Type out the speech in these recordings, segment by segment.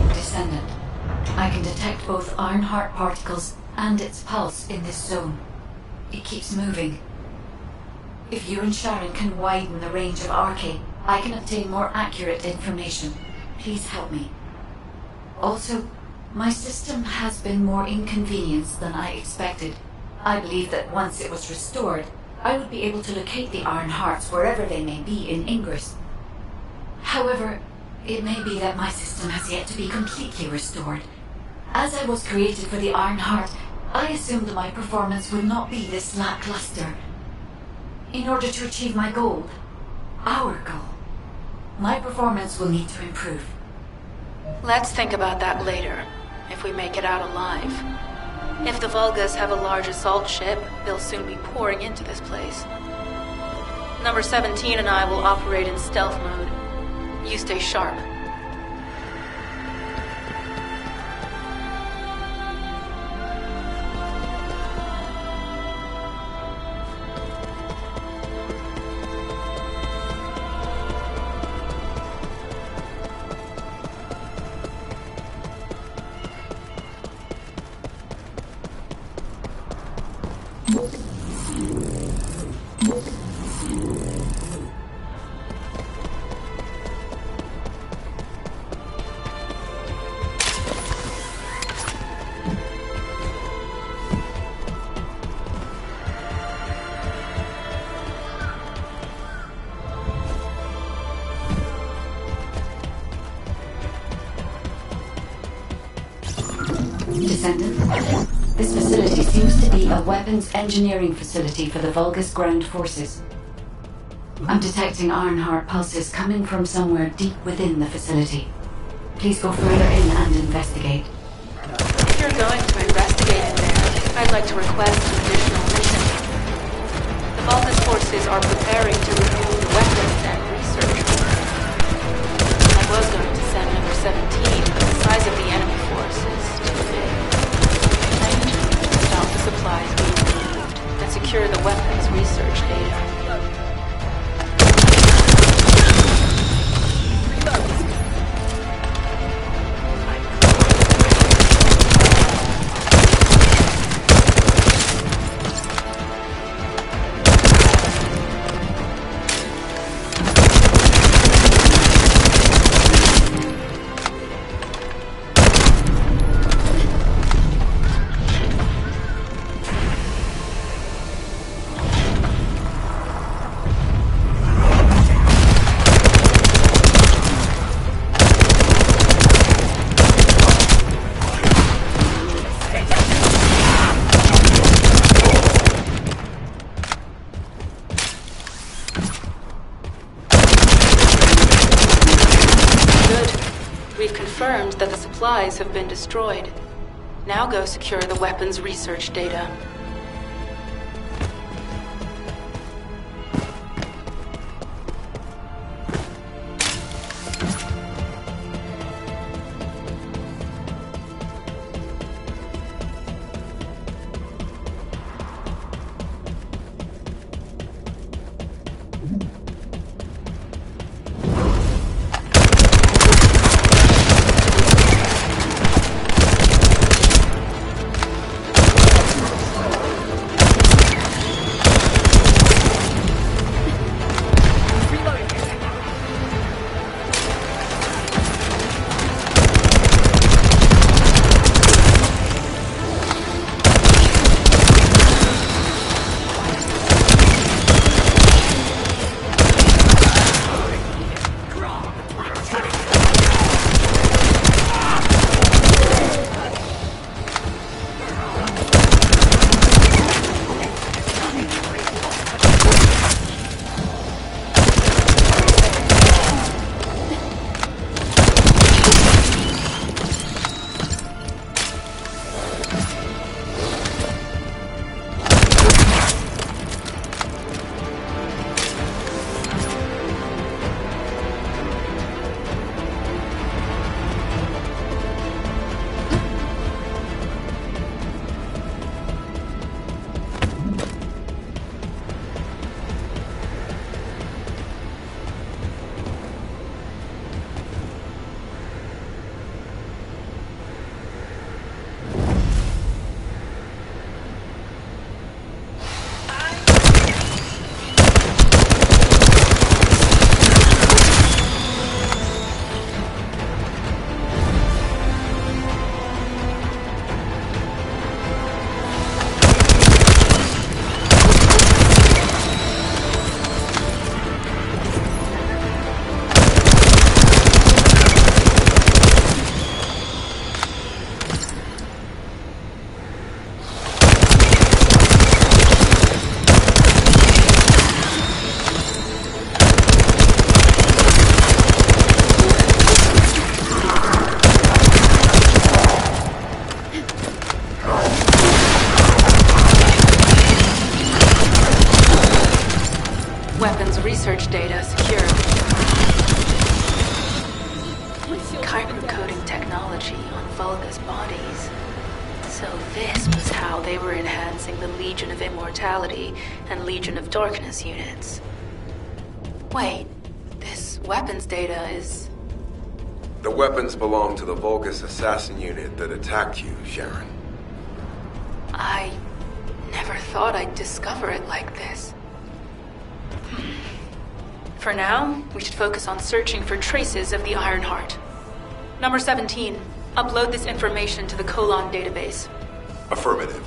Descendant. I can detect both Ironheart particles and its pulse in this zone. It keeps moving. If you and Sharon can widen the range of Arche, I can obtain more accurate information. Please help me. Also, my system has been more inconvenienced than I expected. I believe that once it was restored, I would be able to locate the Ironhearts wherever they may be in Ingress. However, it may be that my system has yet to be completely restored. As I was created for the Ironheart, I assumed that my performance would not be this lackluster. In order to achieve my goal, our goal, my performance will need to improve. Let's think about that later, if we make it out alive. If the Vulgas have a large assault ship, they'll soon be pouring into this place. Number 17 and I will operate in stealth mode. You stay sharp. Descendant, this facility seems to be a weapons engineering facility for the Vulgus ground forces. I'm detecting Ironheart pulses coming from somewhere deep within the facility. Please go further in and investigate. If you're going to investigate in there, I'd like to request an additional mission. The Vulgus forces are preparing to remove the weapons and research. I was going to send number 17, but the size of the enemy force is too big. I need to stop the supplies being moved and secure the weapons research data. We've confirmed that the supplies have been destroyed. Now go secure the weapons research data. Weapons research data secured. Kyber-coding technology on Vulgus bodies. So this was how they were enhancing the Legion of Immortality and Legion of Darkness units. Wait, this weapons data is... The weapons belong to the Vulgus assassin unit that attacked you, Sharon. I never thought I'd discover it like this. For now, we should focus on searching for traces of the Iron Heart. Number 17, upload this information to the Colon database. Affirmative.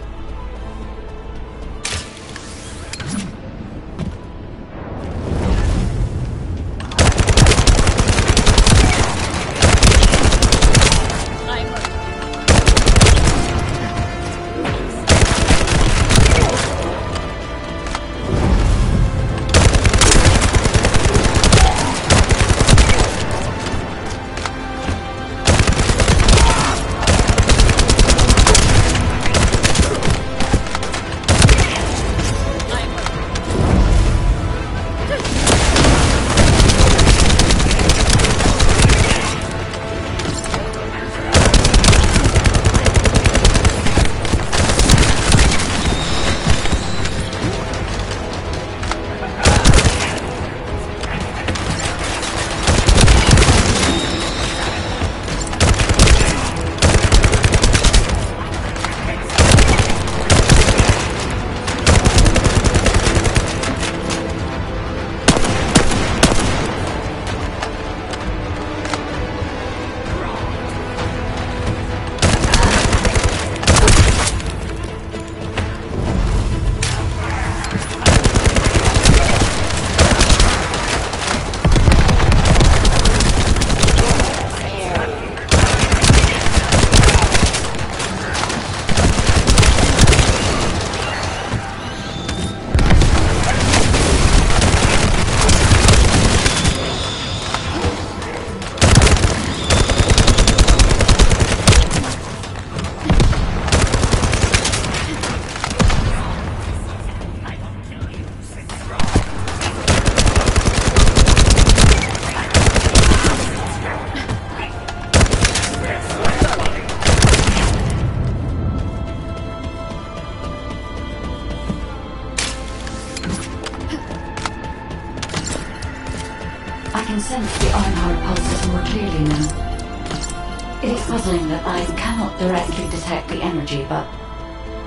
can sense the Ironheart pulses more clearly now. It is puzzling that I cannot directly detect the energy, but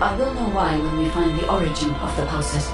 I will know why when we find the origin of the pulses.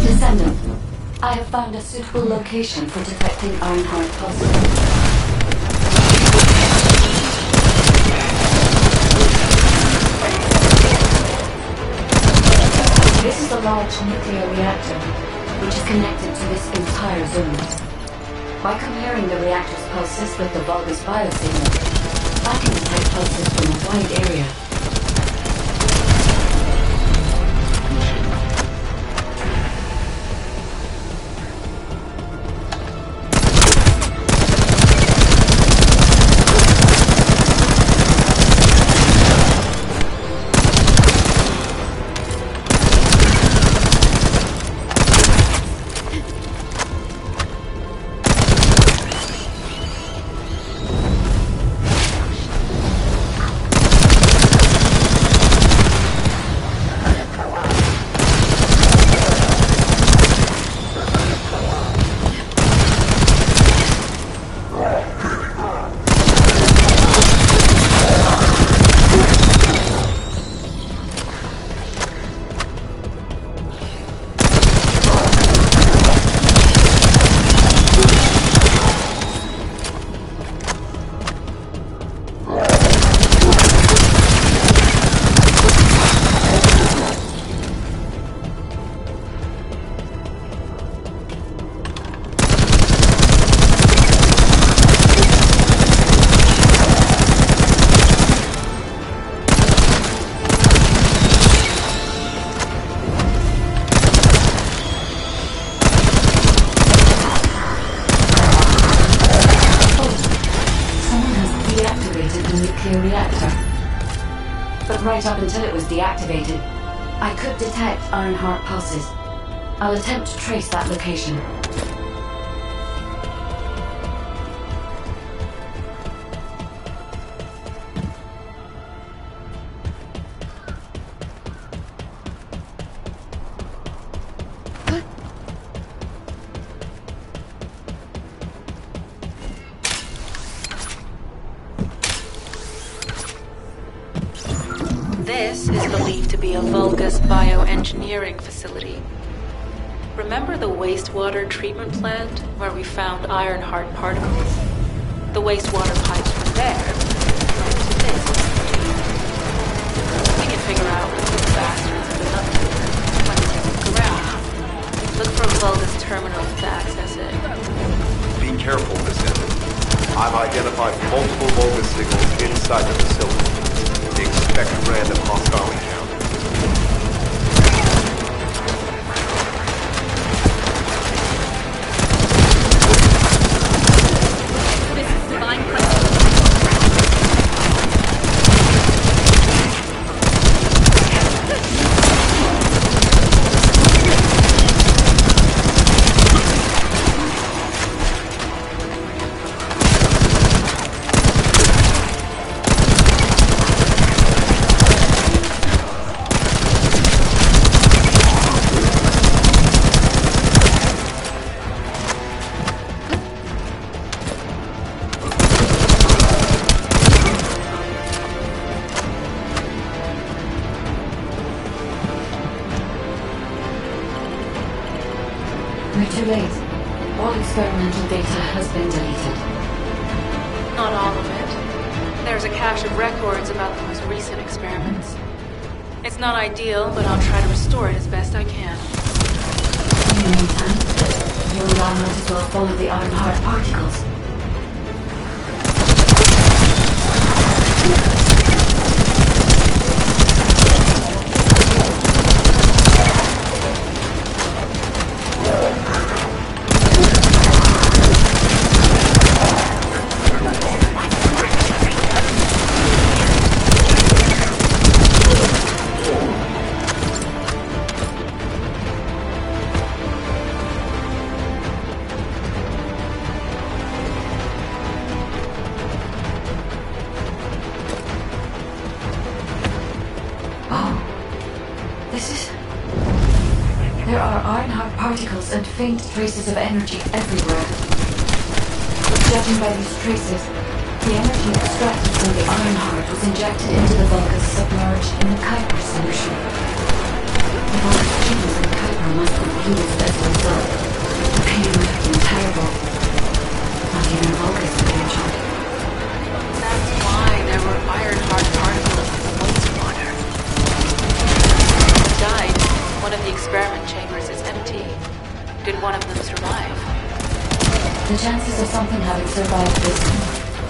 Descendant, I have found a suitable location for detecting Ironheart pulses. This is a large nuclear reactor, which is connected to this entire zone. By comparing the reactor's pulses with the Vulgus biosignal, I can detect pulses from a wide area. nuclear reactor. But right up until it was deactivated, I could detect Ironheart pulses. I'll attempt to trace that location. This is believed to be a Vulgus bioengineering facility. Remember the wastewater treatment plant where we found Ironheart particles? The wastewater pipes from there led to this. We can figure out what these bastards have been up to when we take a look around. Look for Vulgus terminals to access it. Be careful, Descendant. I've identified multiple Vulgus signals inside the facility. Expect random hostile encounters. This is divine question. We're too late. All experimental data has been deleted. Not all of it. There's a cache of records about the most recent experiments. It's not ideal, but I'll try to restore it as best I can. In the meantime, you and I might as well follow the Ironheart particles. There are Ironheart particles and faint traces of energy everywhere. But judging by these traces, the energy extracted from the Ironheart was injected into the Vulgus submerged in the Kuiper solution. The Vulgus genes in the Kuiper must have fused as a result. The pain would have been terrible. Not even Vulgus could be injured. That's why there were Ironheart particles in the wastewater. Died. One of the experiment chambers is empty. Did one of them survive? The chances of something having survived this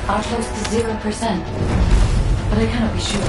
are close to 0%, but I cannot be sure.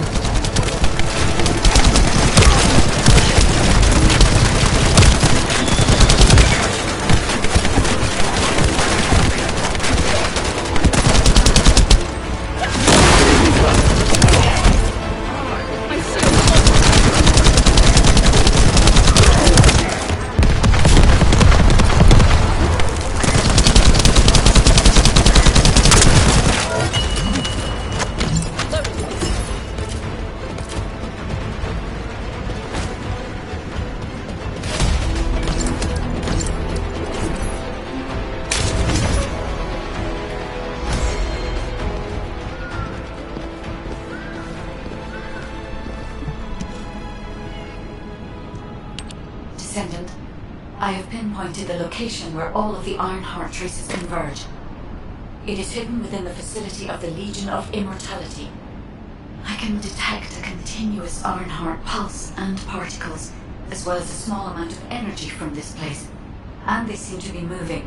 Descendant, I have pinpointed the location where all of the Ironheart traces converge. It is hidden within the facility of the Legion of Immortality. I can detect a continuous Ironheart pulse and particles, as well as a small amount of energy from this place, and they seem to be moving.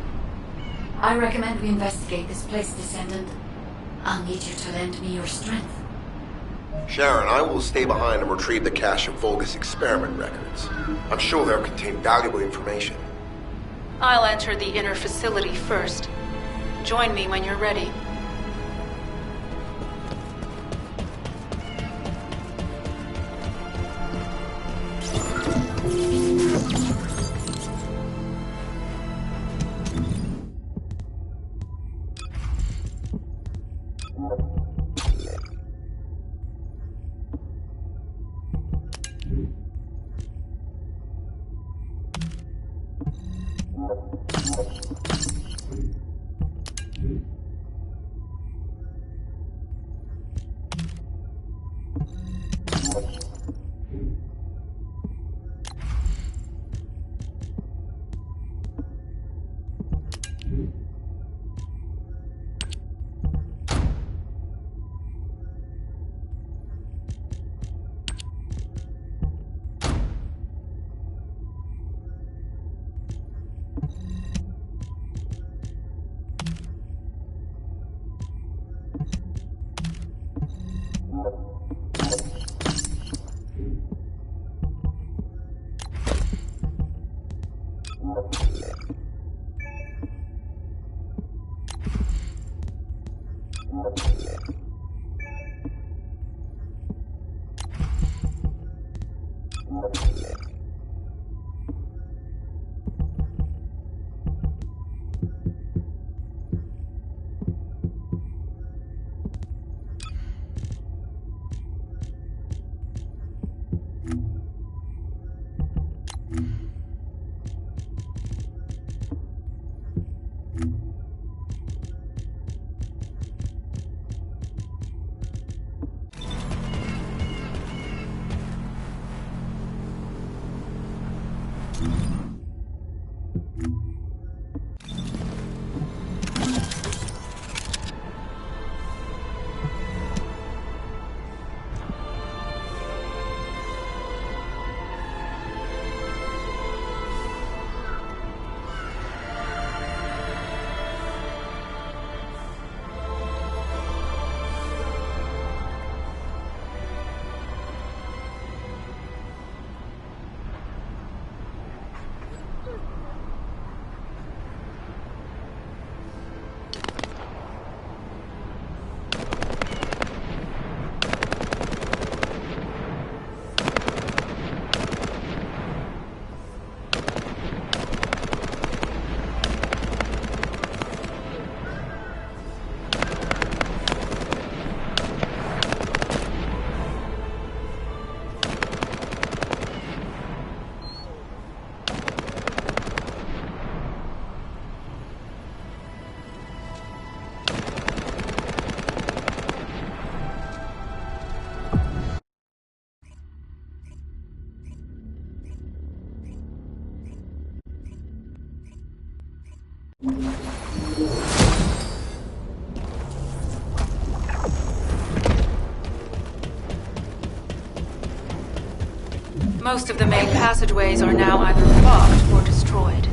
I recommend we investigate this place, Descendant. I'll need you to lend me your strength. Sharon, I will stay behind and retrieve the cache of Vulgus experiment records. I'm sure they'll contain valuable information. I'll enter the inner facility first. Join me when you're ready. Most of the main passageways are now either blocked or destroyed.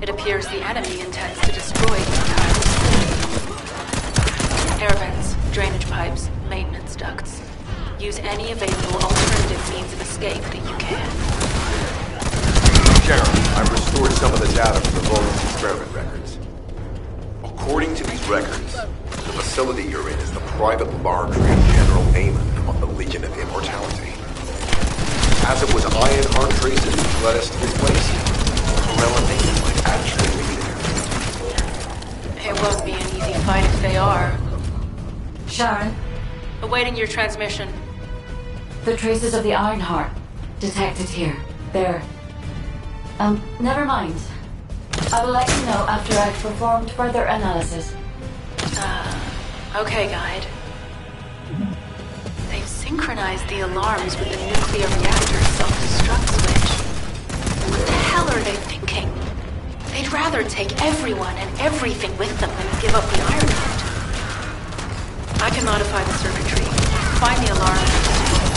It appears the enemy intends to destroy the entire facility. Air vents, drainage pipes, maintenance ducts. Use any available alternative means of escape that you can. Sharon, I've restored some of the data from the Vulcan's experiment records. According to these records, the facility you're in is the private laboratory of General Amon of the Legion of Immortality. As it was Ironheart traces which led us to this place, Corella Amon might actually be there. It won't be an easy fight if they are. Sharon, Awaiting your transmission. the traces of the Ironheart detected here. They're... never mind. I will let you know after I've performed further analysis. Okay, Guide. They've synchronized the alarms with the nuclear reactor self-destruct switch. What the hell are they thinking? They'd rather take everyone and everything with them than give up the Ironheart. I can modify the circuitry. Find the alarm and destroy it.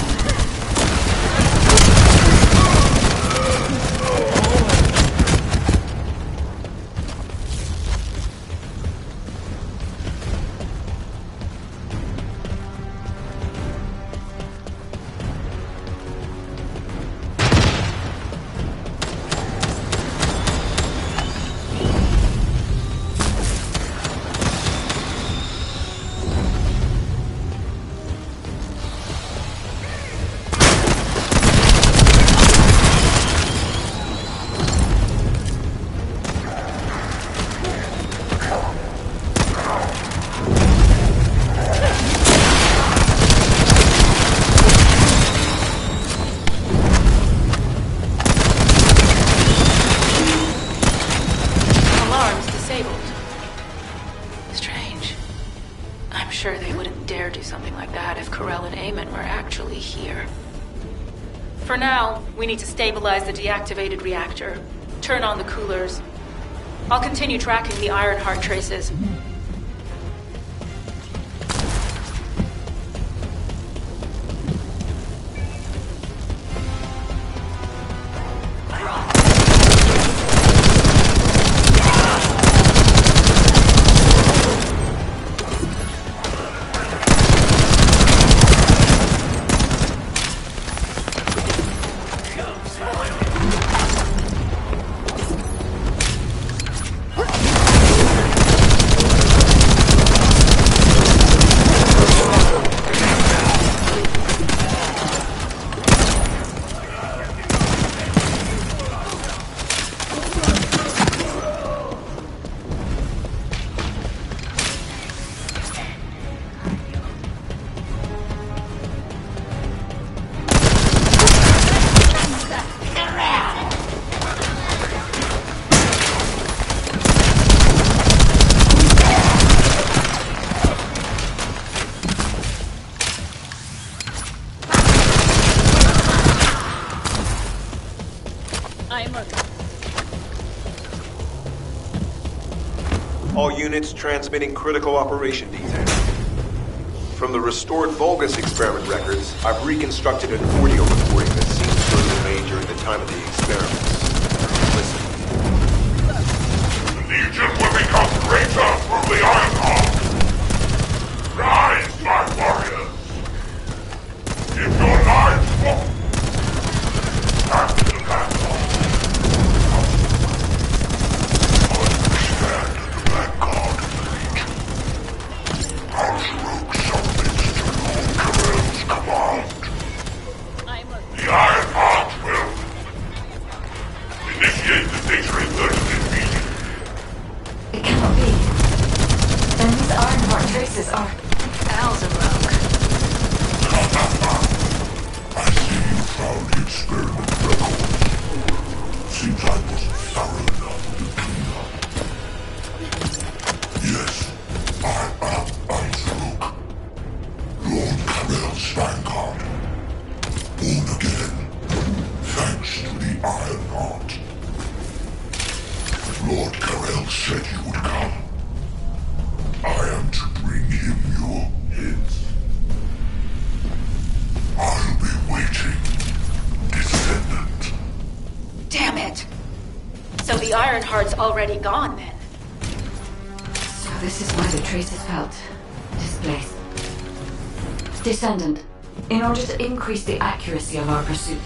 For now, we need to stabilize the deactivated reactor, turn on the coolers. I'll continue tracking the Ironheart traces. All units transmitting critical operation detail. From the restored Vulgus experiment records, I've reconstructed an audio recording that seems to have been made during the time of the experiments. Listen. The Legion will become greater through the Ironheart. Rise, my warriors! Give your lives for... Back to the battle. Stand at the vanguard of the Legion. House Rogue submits to Lord Carell's command. The Ironheart will initiate the data inversion immediately. It cannot be. Then these Ironheart traces are... Alzarok. I see you found the experiment records. Seems I wasn't thorough enough to clean up. Yes, I am Alzarok. Lord Carell's vanguard. Born again, thanks to the Ironheart. Lord Carell said you would come. I am to bring him your hints. I'll be waiting, Descendant. Damn it! So the Ironheart's already gone then? So this is why the traces felt displaced. Descendant, in order to increase the accuracy of our pursuit,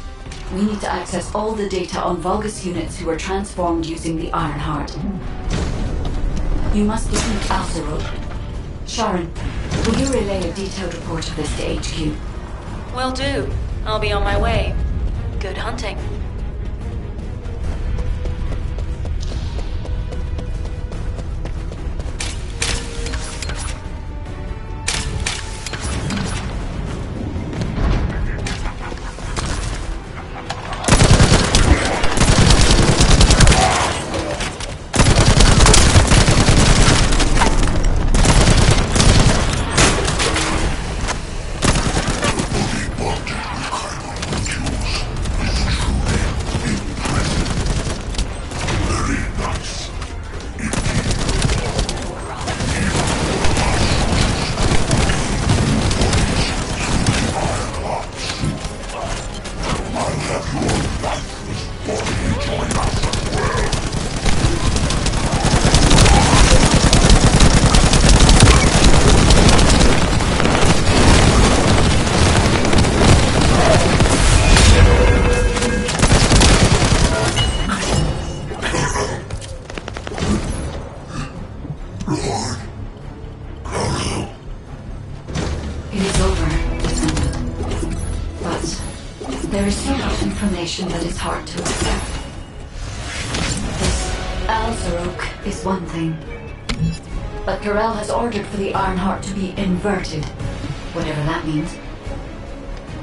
we need to access all the data on Vulgus units who were transformed using the Ironheart. You must defeat Alzarok. Sharon, will you relay a detailed report of this to HQ? Will do. I'll be on my way. Good hunting. There is so much information that is hard to accept. This Alzarok is one thing. But Carell has ordered for the Ironheart to be inverted. Whatever that means.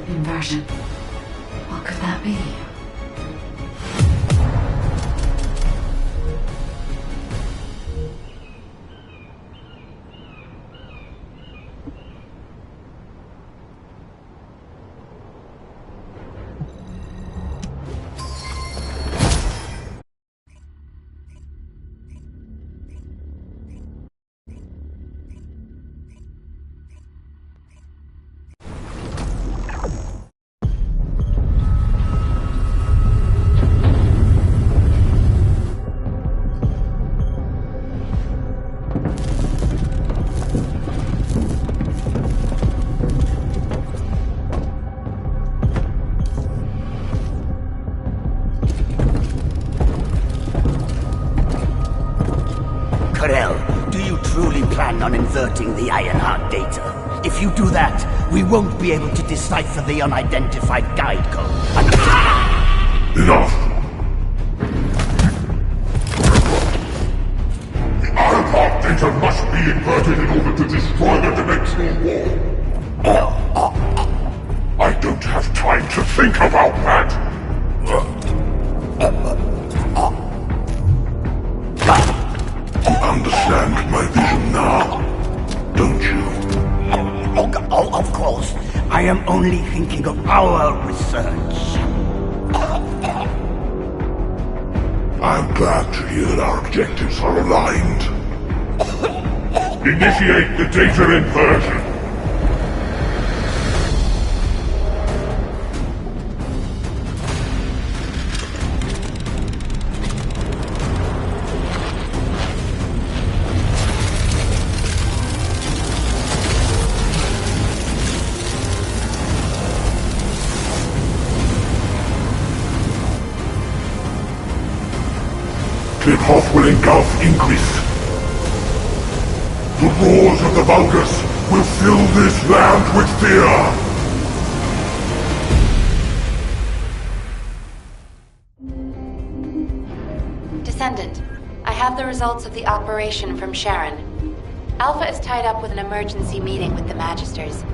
Inversion. What could that be? Carell, do you truly plan on inverting the Ironheart data? If you do that, we won't be able to decipher the unidentified guide code. Enough! The Ironheart data must be inverted in order to destroy the dimensional wall. I don't have time to think about that! Understand my vision now, don't you? Oh, of course. I am only thinking of our research. I'm glad to hear that our objectives are aligned. Initiate the data inversion. Cliff will engulf Increase. The roars of the Vulgus will fill this land with fear! Descendant, I have the results of the operation from Sharon. Alpha is tied up with an emergency meeting with the Magisters.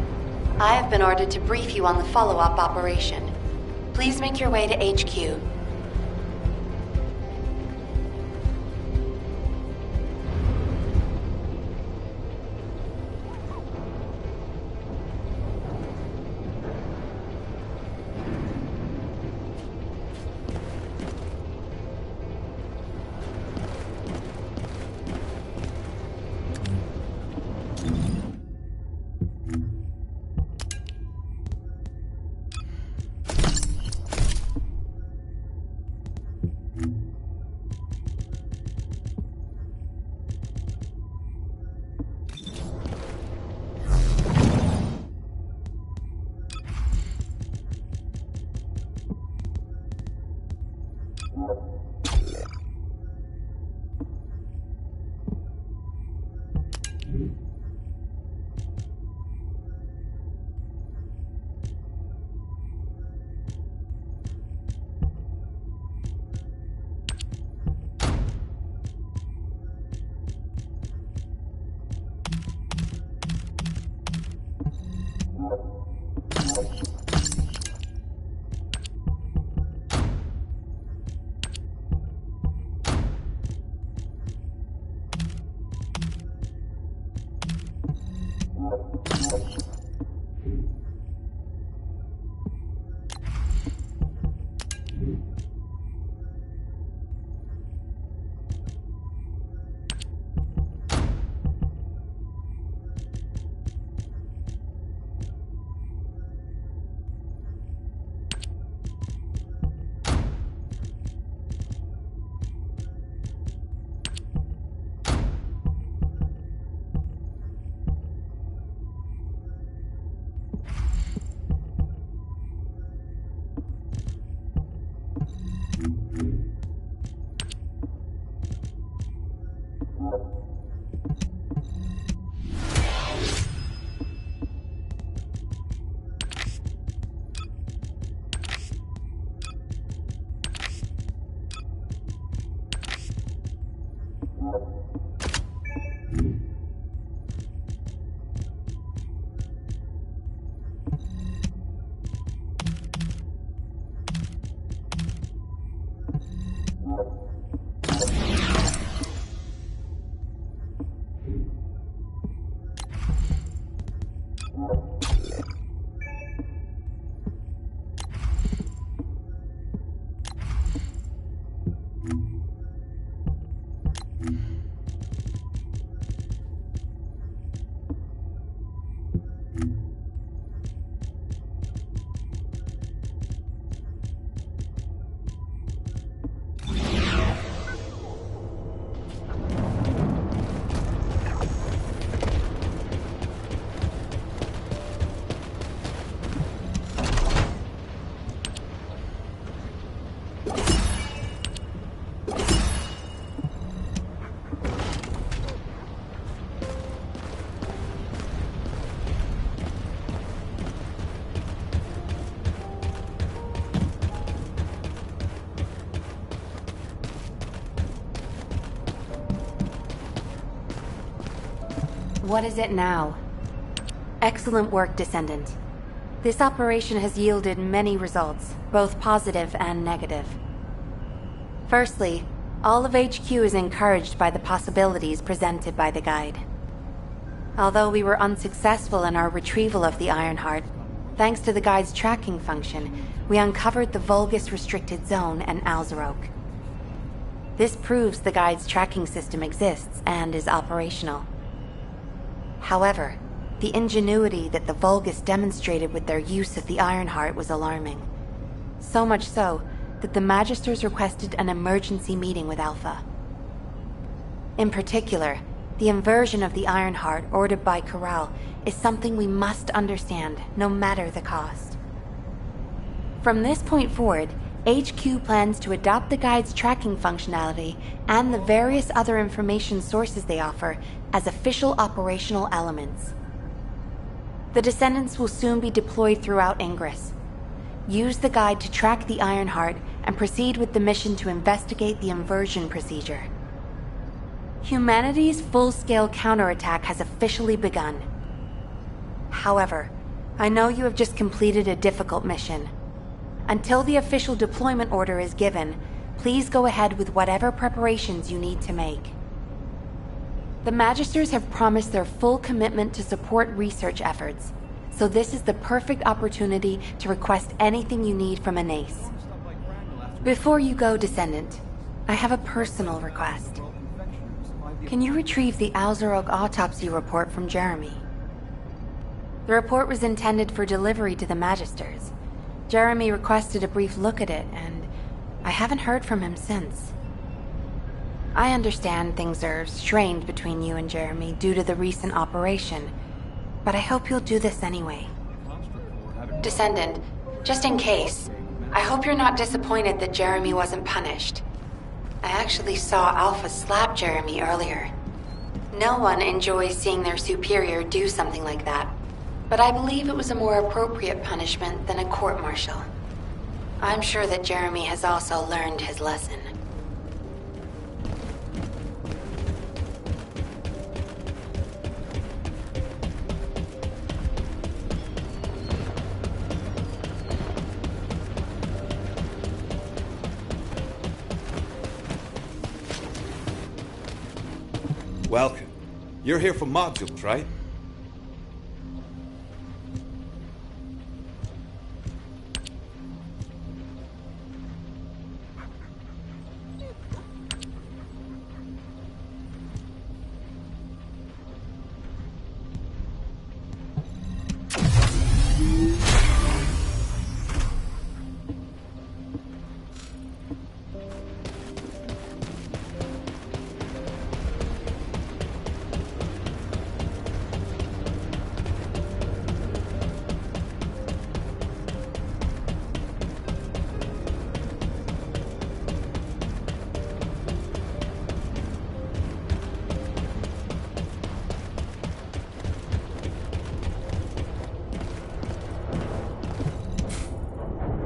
I have been ordered to brief you on the follow-up operation. Please make your way to HQ. What is it now? Excellent work, Descendant. This operation has yielded many results, both positive and negative. Firstly, all of HQ is encouraged by the possibilities presented by the Guide. Although we were unsuccessful in our retrieval of the Ironheart, thanks to the Guide's tracking function, we uncovered the Vulgus Restricted Zone and Alzarok. This proves the Guide's tracking system exists and is operational. However, the ingenuity that the Vulgus demonstrated with their use of the Ironheart was alarming. So much so that the Magisters requested an emergency meeting with Alpha. In particular, the inversion of the Ironheart ordered by Corral is something we must understand, no matter the cost. From this point forward, HQ plans to adopt the Guide's tracking functionality and the various other information sources they offer as official operational elements. The Descendants will soon be deployed throughout Ingress. Use the Guide to track the Ironheart and proceed with the mission to investigate the inversion procedure. Humanity's full-scale counterattack has officially begun. However, I know you have just completed a difficult mission. Until the official deployment order is given, please go ahead with whatever preparations you need to make. The Magisters have promised their full commitment to support research efforts, so this is the perfect opportunity to request anything you need from an ace. Before you go, Descendant, I have a personal request. Can you retrieve the Alzarok autopsy report from Jeremy? The report was intended for delivery to the Magisters. Jeremy requested a brief look at it, and I haven't heard from him since. I understand things are strained between you and Jeremy due to the recent operation, but I hope you'll do this anyway. Descendant, just in case, I hope you're not disappointed that Jeremy wasn't punished. I actually saw Alpha slap Jeremy earlier. No one enjoys seeing their superior do something like that, but I believe it was a more appropriate punishment than a court-martial. I'm sure that Jeremy has also learned his lesson. Welcome. You're here for modules, right?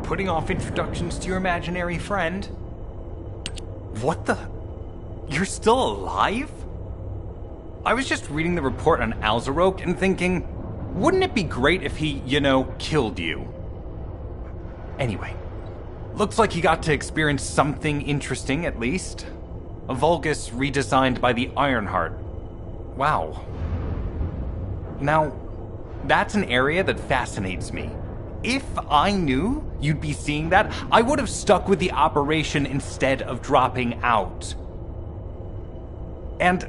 Putting off introductions to your imaginary friend? What the? You're still alive? I was just reading the report on Alzarok and thinking, wouldn't it be great if he, killed you? Anyway, looks like you got to experience something interesting at least. A Vulgus redesigned by the Ironheart. Wow. Now, that's an area that fascinates me. If I knew you'd be seeing that, I would have stuck with the operation instead of dropping out. And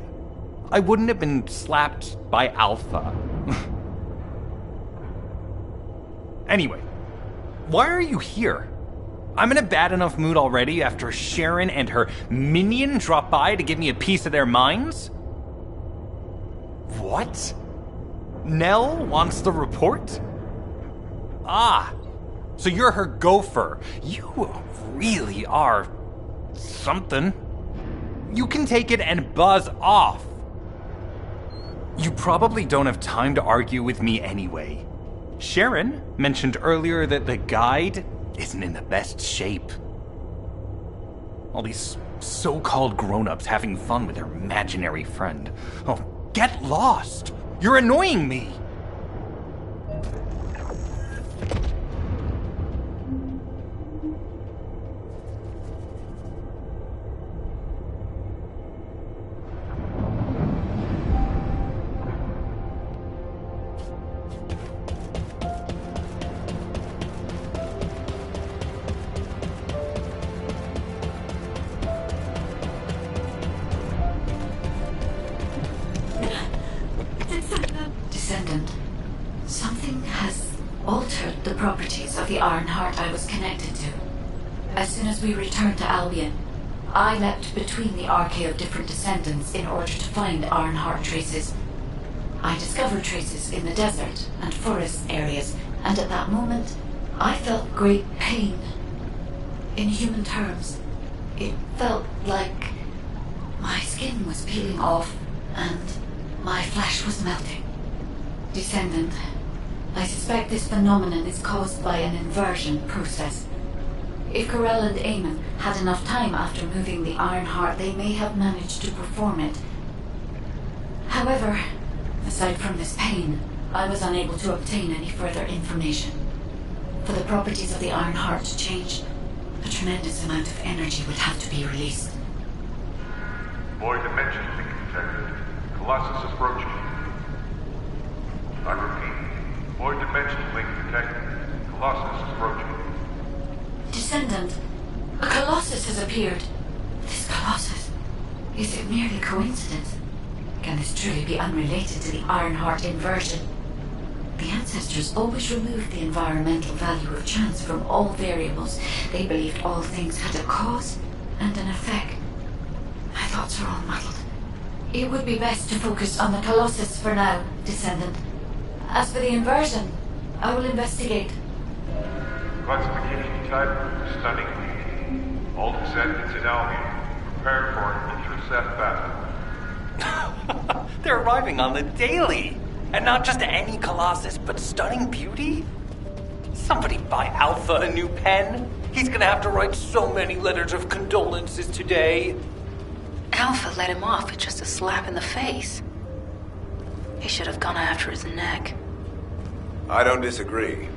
I wouldn't have been slapped by Alpha. Anyway, why are you here? I'm in a bad enough mood already after Sharon and her minion drop by to give me a piece of their minds? What? Nell wants the report? Ah, so you're her gopher. You really are something. You can take it and buzz off. You probably don't have time to argue with me anyway. Sharon mentioned earlier that the Guide isn't in the best shape. All these so-called grown-ups having fun with their imaginary friend. Oh, get lost. You're annoying me. altered the properties of the Ironheart I was connected to. As soon as we returned to Albion, I leapt between the arcade of different descendants in order to find Ironheart traces. I discovered traces in the desert and forest areas, and at that moment, I felt great pain. In human terms, it felt like my skin was peeling off and my flesh was melting. Descendant, I suspect this phenomenon is caused by an inversion process. If Corell and Eamon had enough time after moving the Ironheart, they may have managed to perform it. However, aside from this pain, I was unable to obtain any further information. For the properties of the Ironheart to change, a tremendous amount of energy would have to be released. Void dimension link detected. Colossus approaching. I repeat, void dimension link detected. Colossus approaching. Descendant, a Colossus has appeared. This Colossus, is it merely coincidence? Can this truly be unrelated to the Ironheart inversion? The ancestors always removed the environmental value of chance from all variables. They believed all things had a cause and an effect. My thoughts are all muddled. It would be best to focus on the Colossus for now, Descendant. As for the inversion, I will investigate. Classification type, stunning lead. All descendants in Albion, prepare for an intercept battle. They're arriving on the daily! And not just any Colossus, but stunning beauty? Somebody buy Alpha a new pen? He's gonna have to write so many letters of condolences today. Alpha let him off with just a slap in the face. He should have gone after his neck. I don't disagree.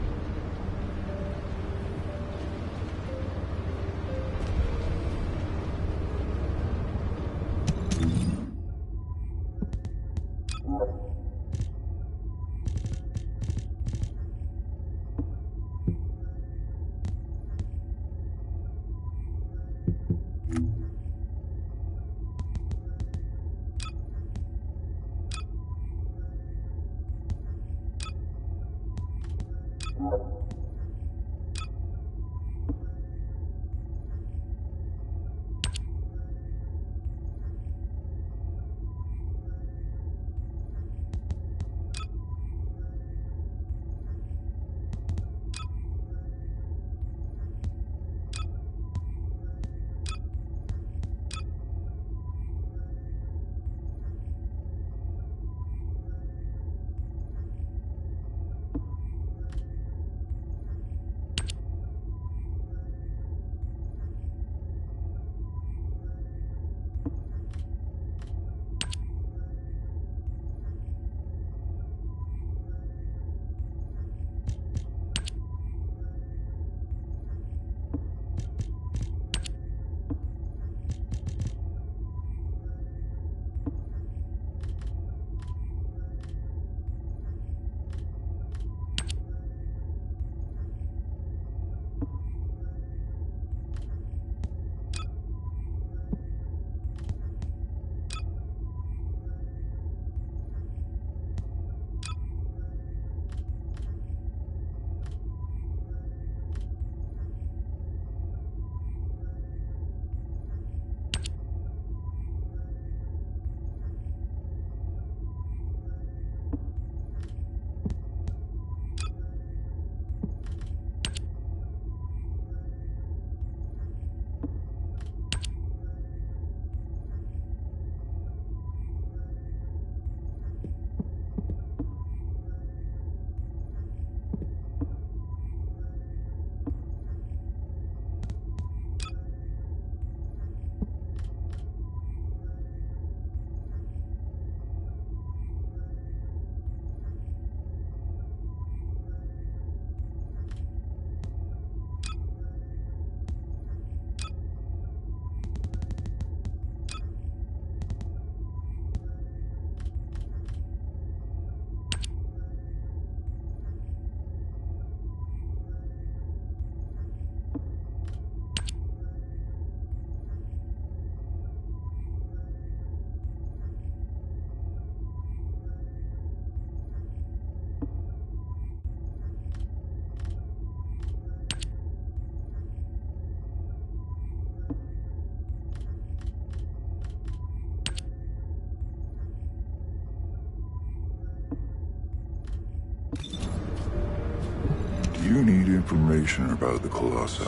you need information about the Colossi.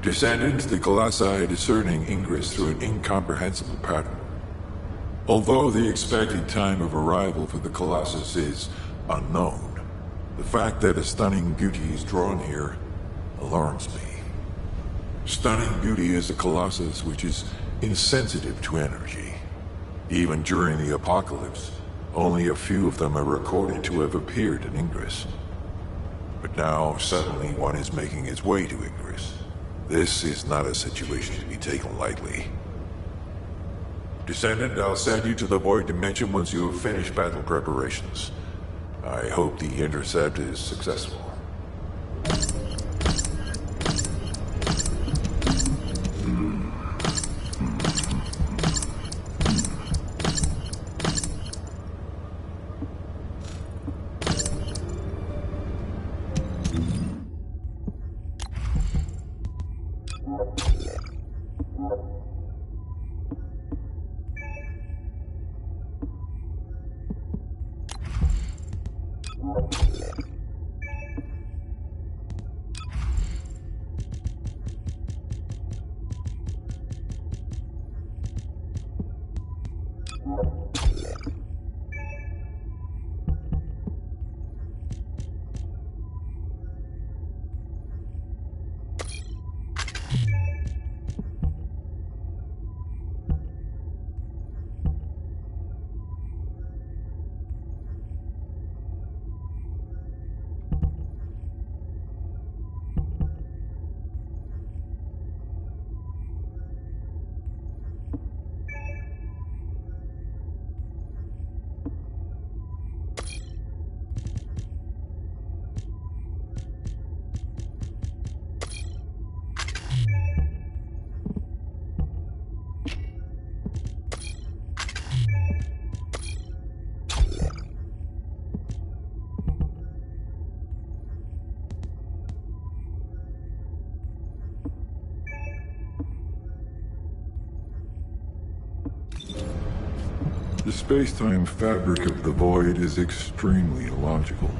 Descendant, the Colossi are discerning ingress through an incomprehensible pattern. Although the expected time of arrival for the Colossus is unknown, the fact that a stunning beauty is drawn here alarms me. Stunning beauty is a Colossus which is insensitive to energy. Even during the apocalypse, only a few of them are recorded to have appeared in Ingress. But now, suddenly one is making its way to Ingress. This is not a situation to be taken lightly. Descendant, I'll send you to the Void Dimension once you have finished battle preparations. I hope the intercept is successful. The space-time fabric of the Void is extremely illogical.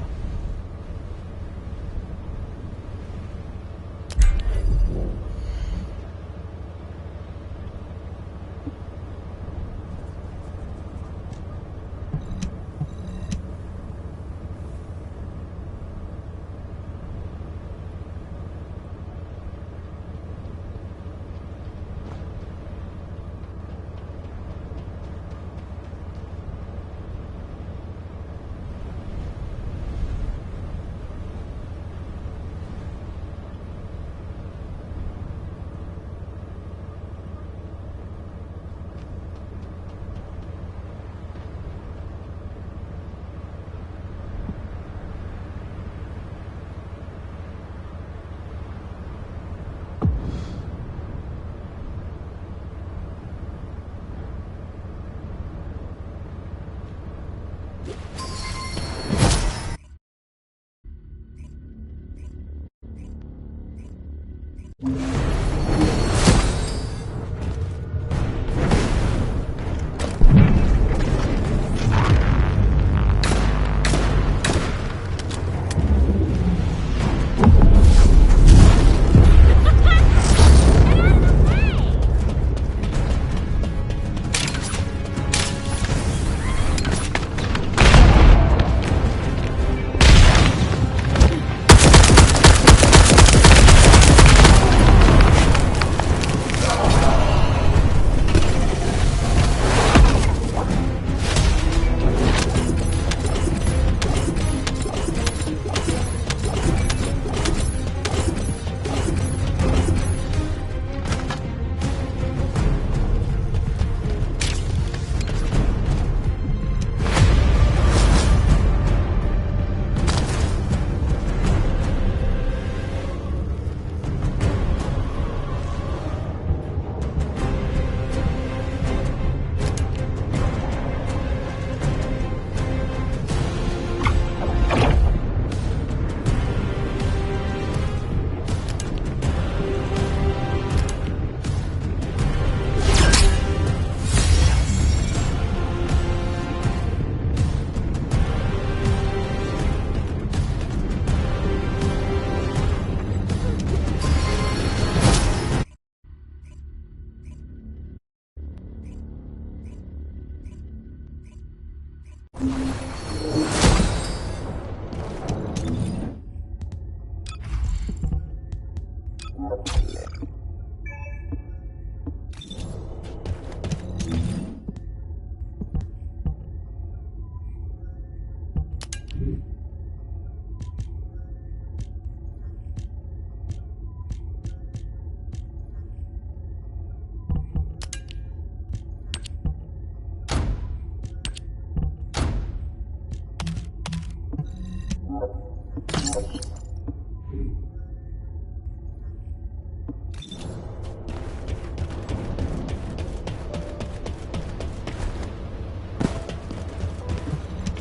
Do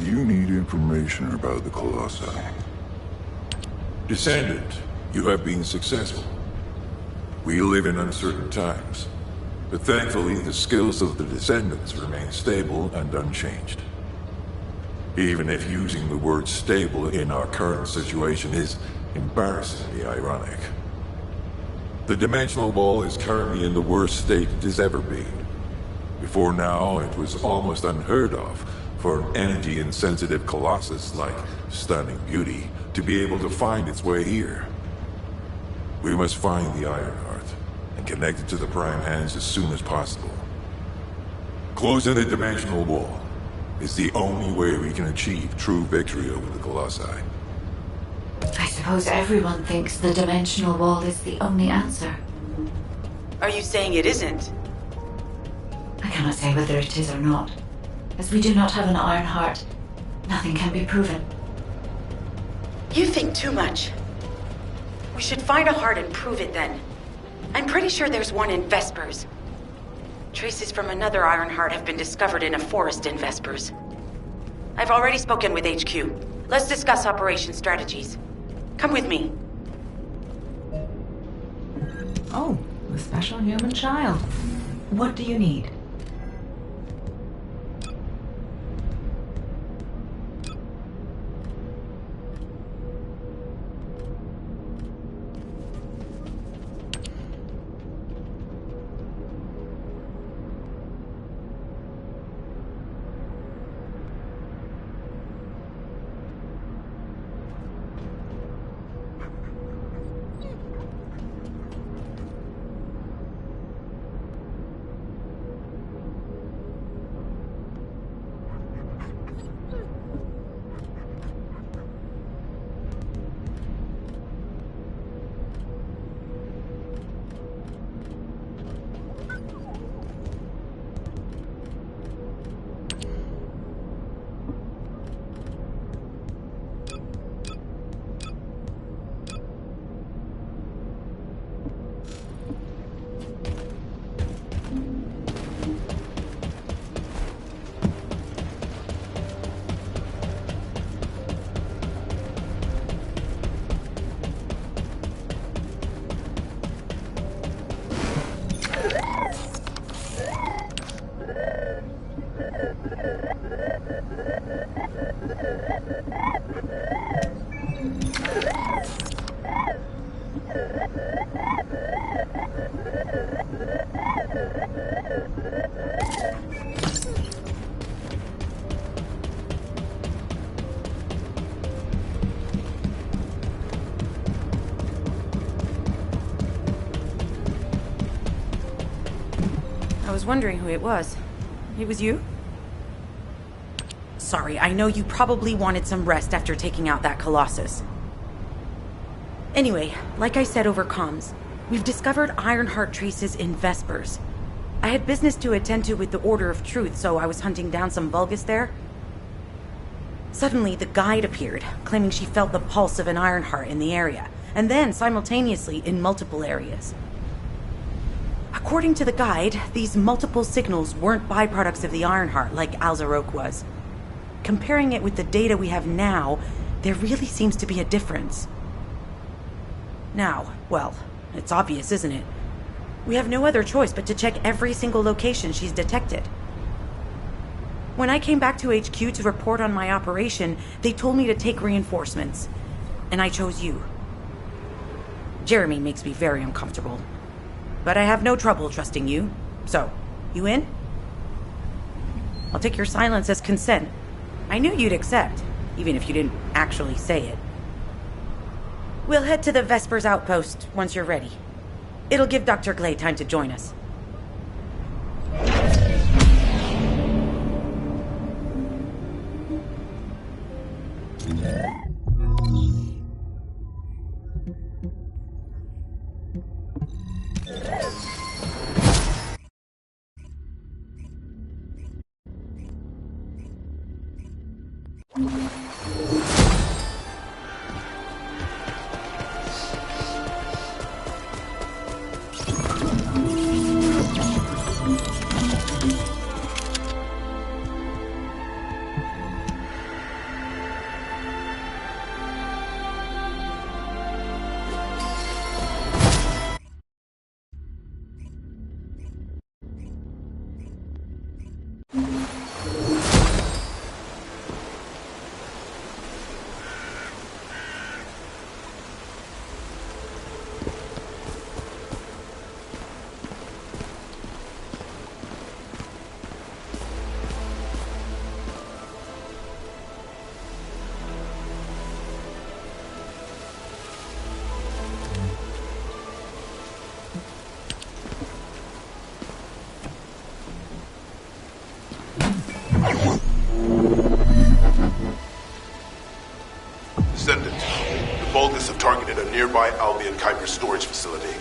you need information about the Colossi? Descendant, you have been successful. We live in uncertain times, but thankfully the skills of the Descendants remain stable and unchanged. Even if using the word stable in our current situation is embarrassingly ironic. The dimensional wall is currently in the worst state it has ever been. Before now, it was almost unheard of for an energy-insensitive colossus like Stunning Beauty to be able to find its way here. We must find the Ironheart and connect it to the Prime Hands as soon as possible. Closing the dimensional wall is the only way we can achieve true victory over the Colossi. I suppose everyone thinks the dimensional wall is the only answer. Are you saying it isn't? I cannot say whether it is or not. As we do not have an Ironheart, nothing can be proven. You think too much. We should find a heart and prove it then. I'm pretty sure there's one in Vespers. Traces from another Ironheart have been discovered in a forest in Vespers. I've already spoken with HQ. Let's discuss operation strategies. Come with me. Oh, a special human child. What do you need? I was wondering who it was. It was you? Sorry, I know you probably wanted some rest after taking out that Colossus. Anyway, like I said over comms, we've discovered Ironheart traces in Vespers. I had business to attend to with the Order of Truth, so I was hunting down some Vulgus there. Suddenly, the guide appeared, claiming she felt the pulse of an Ironheart in the area, and then simultaneously in multiple areas. According to the guide, these multiple signals weren't byproducts of the Ironheart like Alzarok was. Comparing it with the data we have now, there really seems to be a difference. Now, well, it's obvious, isn't it? We have no other choice but to check every single location she's detected. When I came back to HQ to report on my operation, they told me to take reinforcements, and I chose you. Jeremy makes me very uncomfortable, but I have no trouble trusting you. So, you in? I'll take your silence as consent. I knew you'd accept, even if you didn't actually say it. We'll head to the Vespers outpost once you're ready. It'll give Dr. Glay time to join us. Descendant, the Vulgus have targeted a nearby Albion Kuiper storage facility.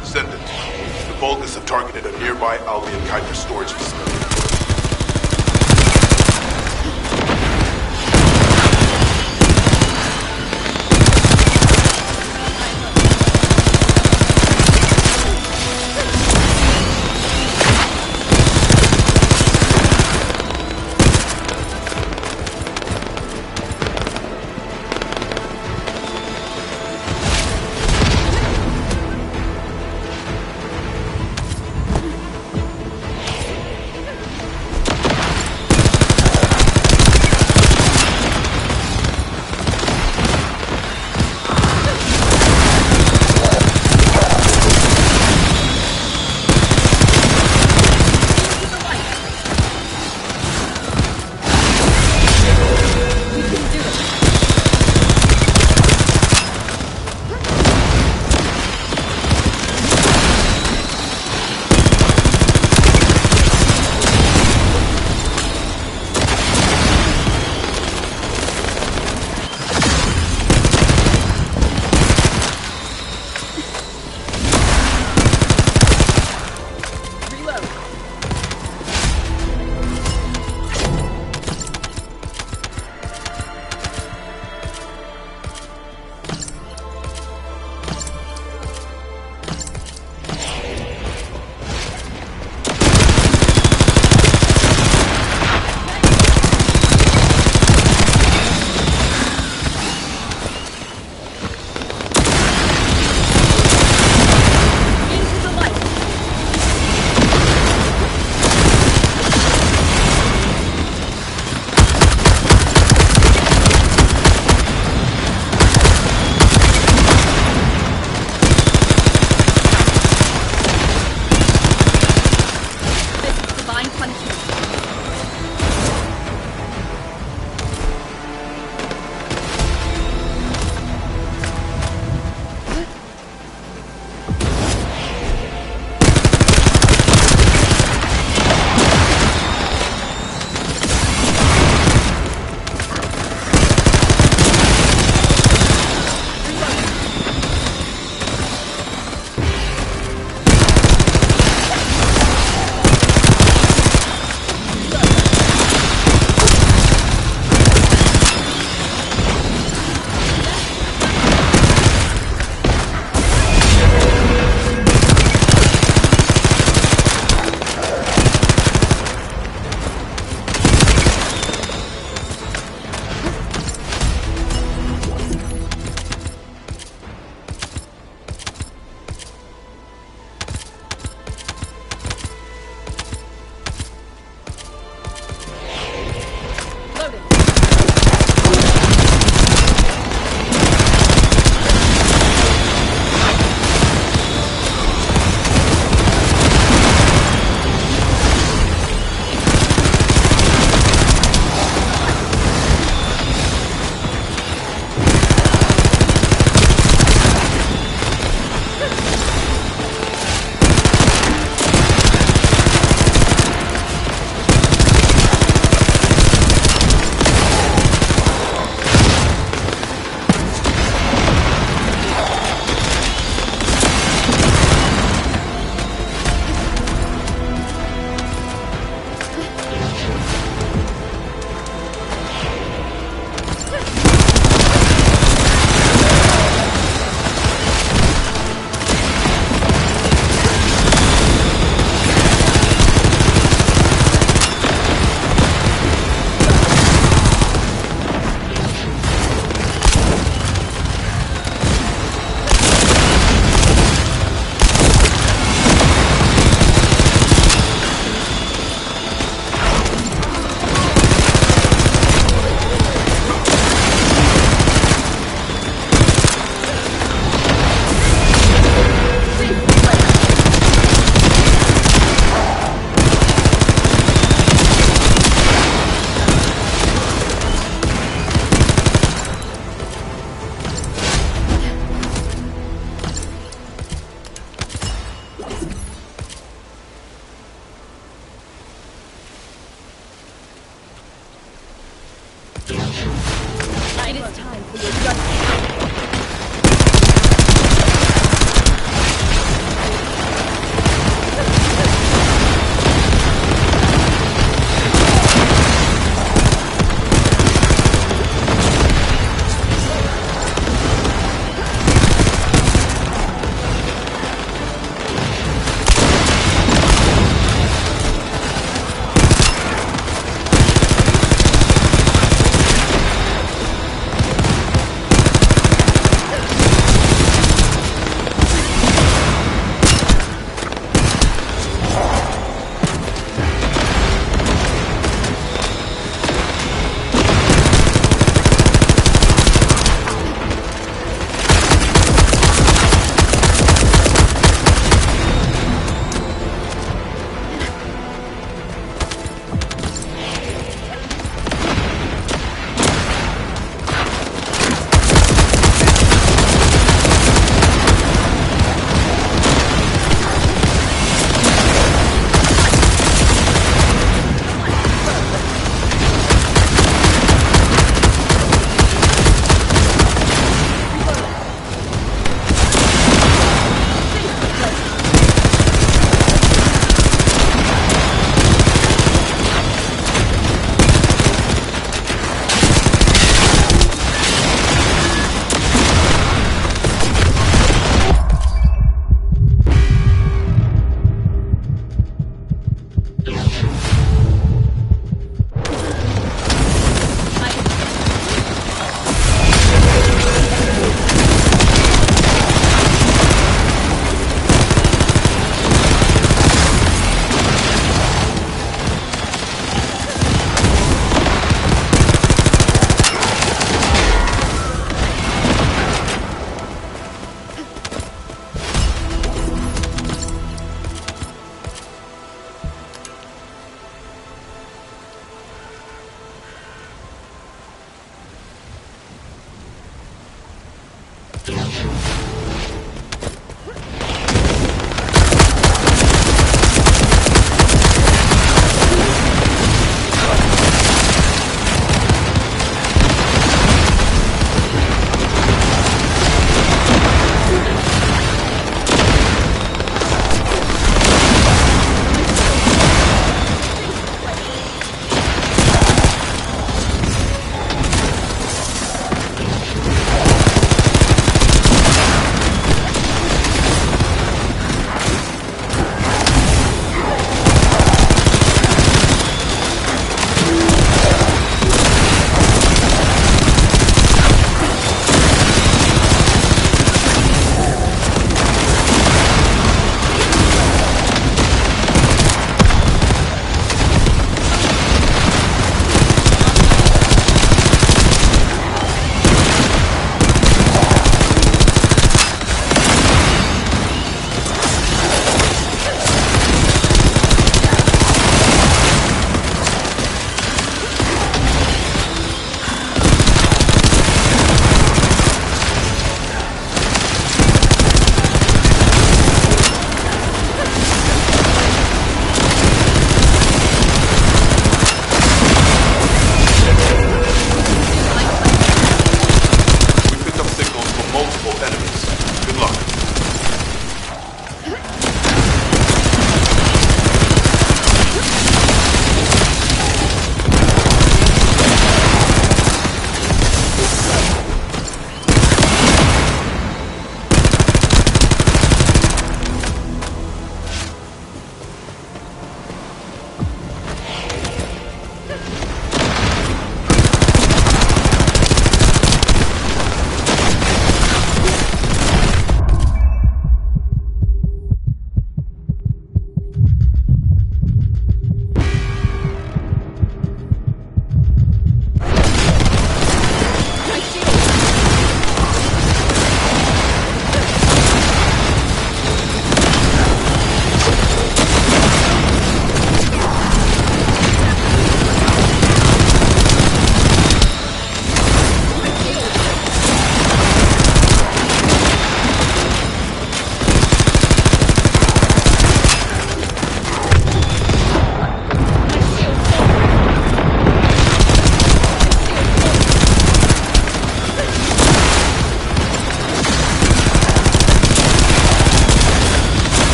Descendant, the Vulgus have targeted a nearby Albion Kuiper storage facility.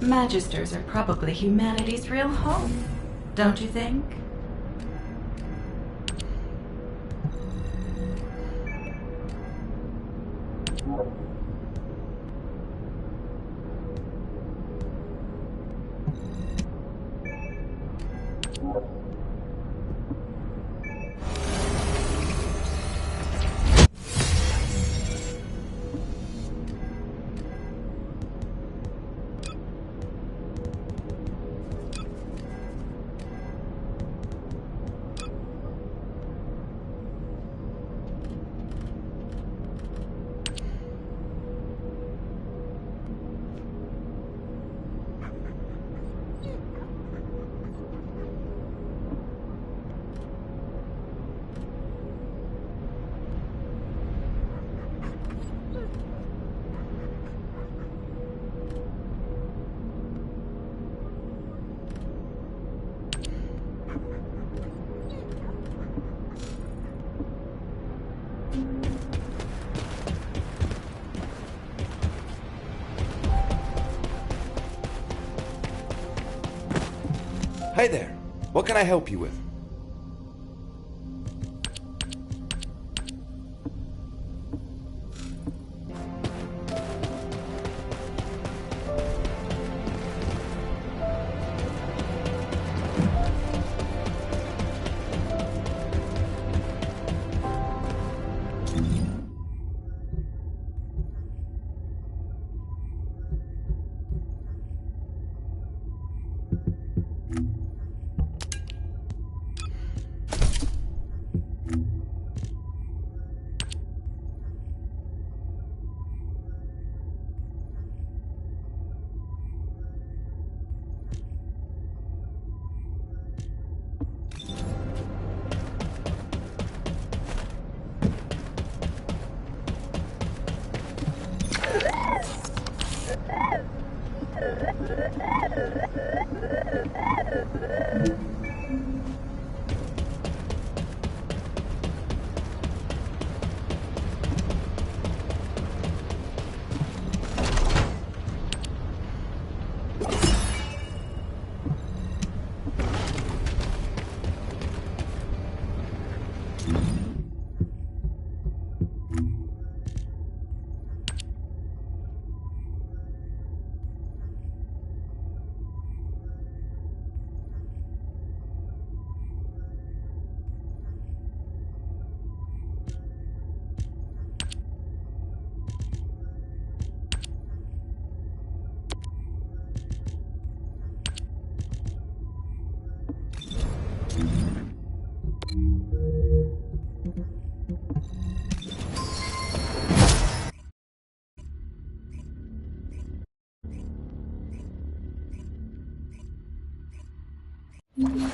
Magisters are probably humanity's real home, don't you think? Hi there. What can I help you with?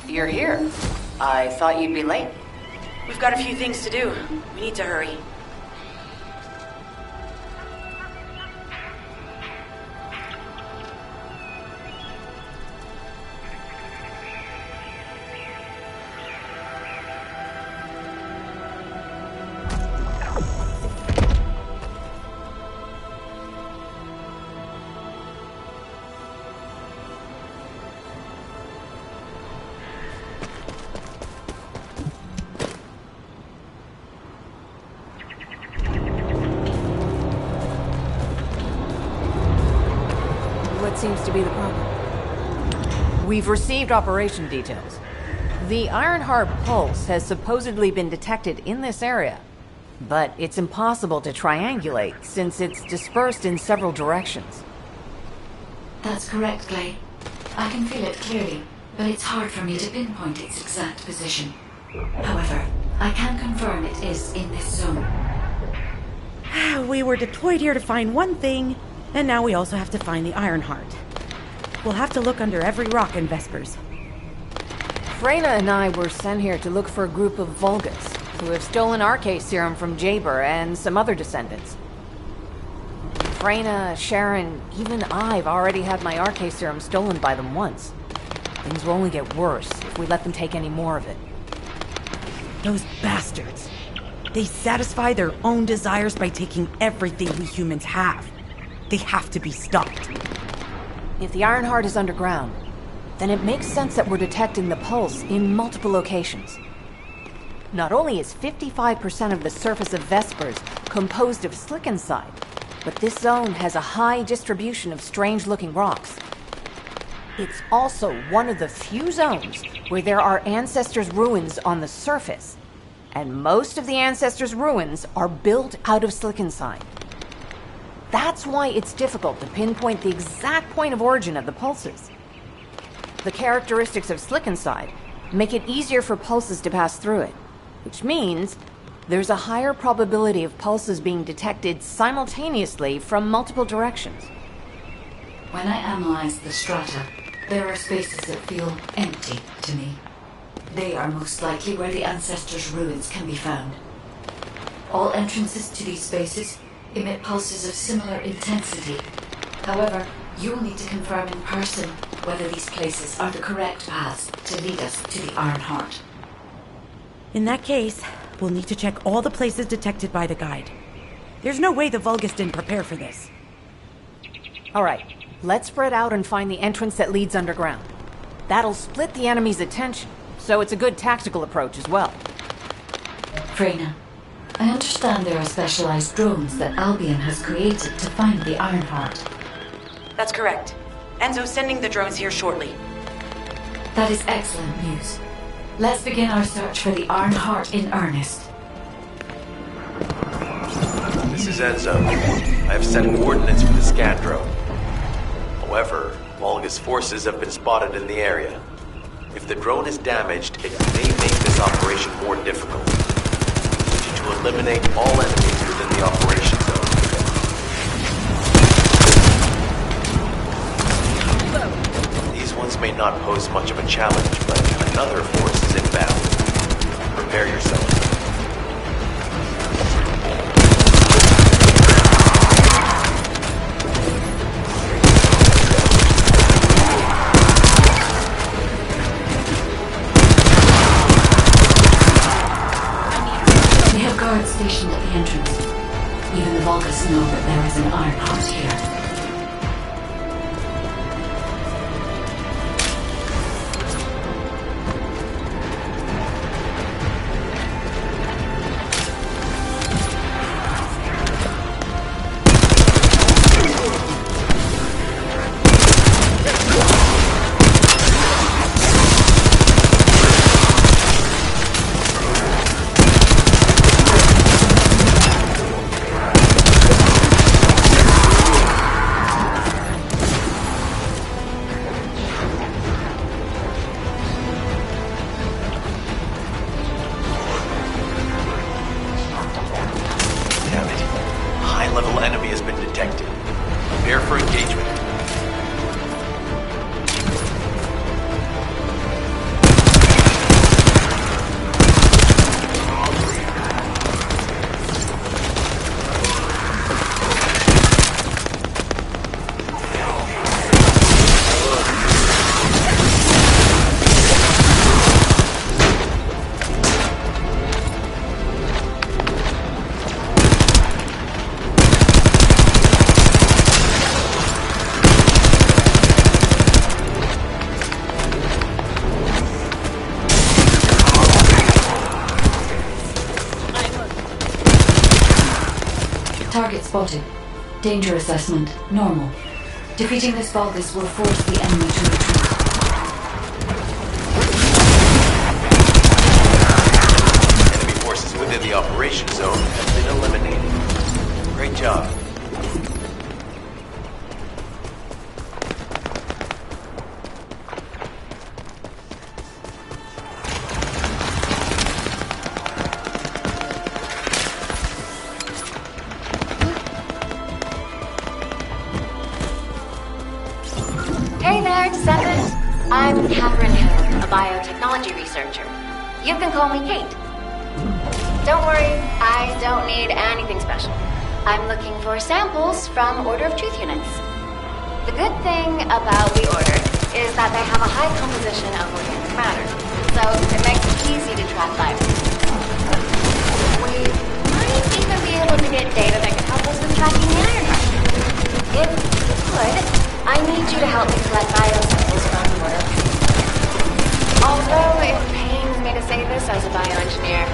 You're here. I thought you'd be late. We've got a few things to do. We need to hurry. What seems to be the problem? We've received operation details. The Ironheart pulse has supposedly been detected in this area, but it's impossible to triangulate since it's dispersed in several directions. That's correct, Clay. I can feel it clearly, but it's hard for me to pinpoint its exact position. However, I can confirm it is in this zone. We were deployed here to find one thing, and now we also have to find the Ironheart. We'll have to look under every rock in Vespers. Freyna and I were sent here to look for a group of Vulgus who have stolen RK serum from Jaber and some other descendants. Freyna, Sharon, even I've already had my RK serum stolen by them once. Things will only get worse if we let them take any more of it. Those bastards. They satisfy their own desires by taking everything we humans have. They have to be stopped. If the Ironheart is underground, then it makes sense that we're detecting the pulse in multiple locations. Not only is 55% of the surface of Vespers composed of slickinside, but this zone has a high distribution of strange-looking rocks. It's also one of the few zones where there are Ancestors' ruins on the surface, and most of the Ancestors' ruins are built out of slickinside. That's why it's difficult to pinpoint the exact point of origin of the pulses. The characteristics of slickinside make it easier for pulses to pass through it, which means there's a higher probability of pulses being detected simultaneously from multiple directions. When I analyze the strata, there are spaces that feel empty to me. They are most likely where the Ancestors' ruins can be found. All entrances to these spaces emit pulses of similar intensity. However, you will need to confirm in person whether these places are the correct paths to lead us to the Ironheart. In that case, we'll need to check all the places detected by the guide. There's no way the Vulgus didn't prepare for this. All right, let's spread out and find the entrance that leads underground. That'll split the enemy's attention, so it's a good tactical approach as well. Freyna, I understand there are specialized drones that Albion has created to find the Ironheart. That's correct. Enzo's sending the drones here shortly. That is excellent news. Let's begin our search for the Ironheart in earnest. This is Enzo. I have sent coordinates for the scan drone. However, Vulgus forces have been spotted in the area. If the drone is damaged, it may make this operation more difficult. We need to eliminate all enemies within the operation zone. These ones may not pose much of a challenge, but another force is inbound. Prepare yourself. We have guards stationed at the entrance. Even the Vulgus know that there is an Ironheart here. Target spotted. Danger assessment, normal. Defeating this Vulgus will force the enemy to retreat. Enemy forces within the operation zone have been eliminated. Great job. Hey there, Descendant. I'm Catherine Hill, a biotechnology researcher. You can call me Kate. Don't worry, I don't need anything special. I'm looking for samples from Order of Truth units. The good thing about the Order is that they have a high composition of organic matter, so it makes it easy to track viruses. We might even be able to get data that could help us with tracking the Ironheart. If you could, I need you to help me collect biosamples from the order. Although it pains me to say this as a bioengineer,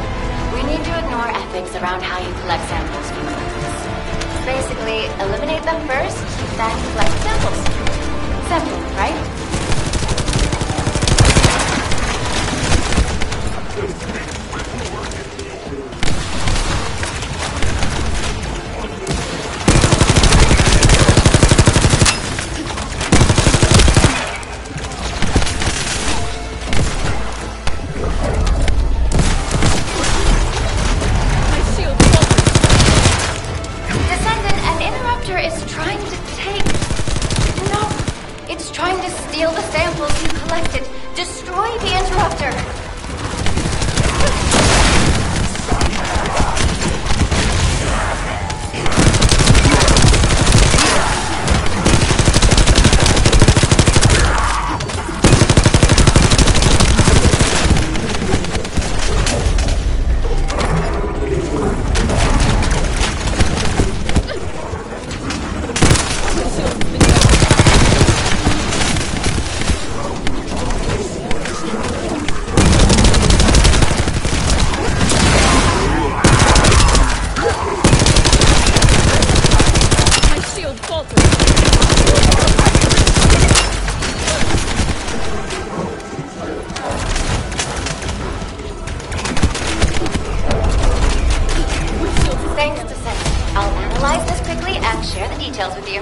we need to ignore ethics around how you collect samples from humans. Basically, eliminate them first, then collect samples. Simple, right? With you.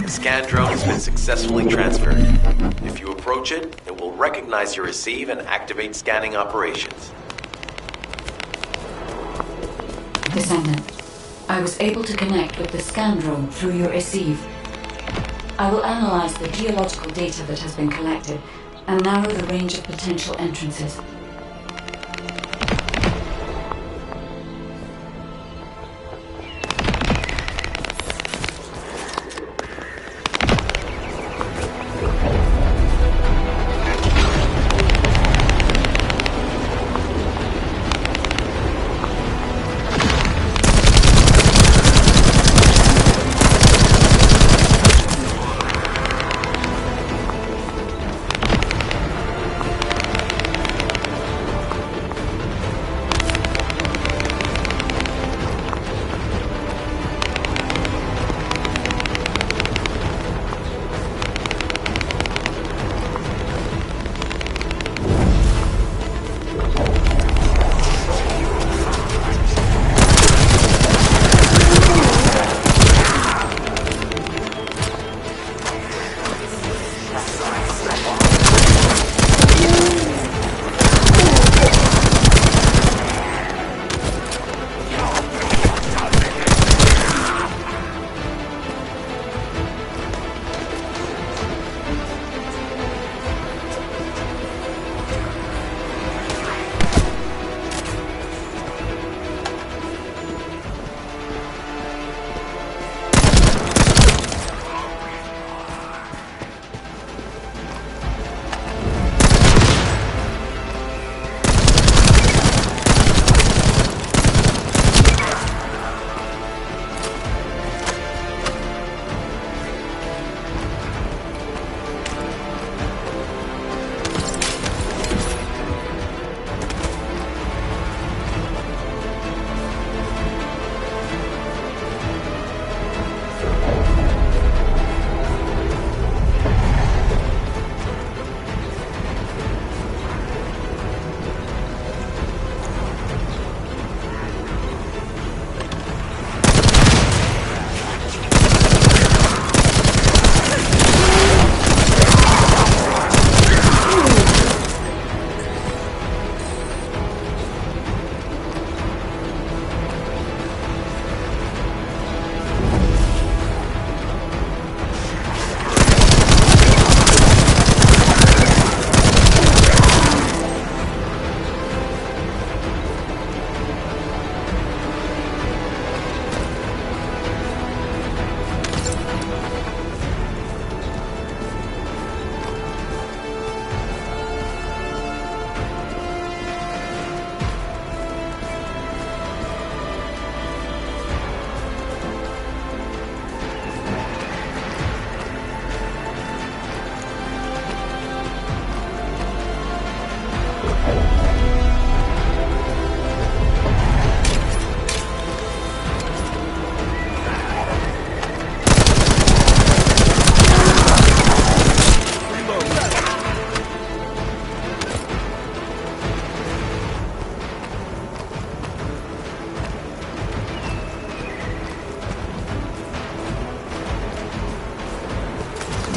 Scan drone has been successfully transferred. If you approach it, it will recognize your receive and activate scanning operations. Descendant, I was able to connect with the scan drone through your receive. I will analyze the geological data that has been collected and narrow the range of potential entrances.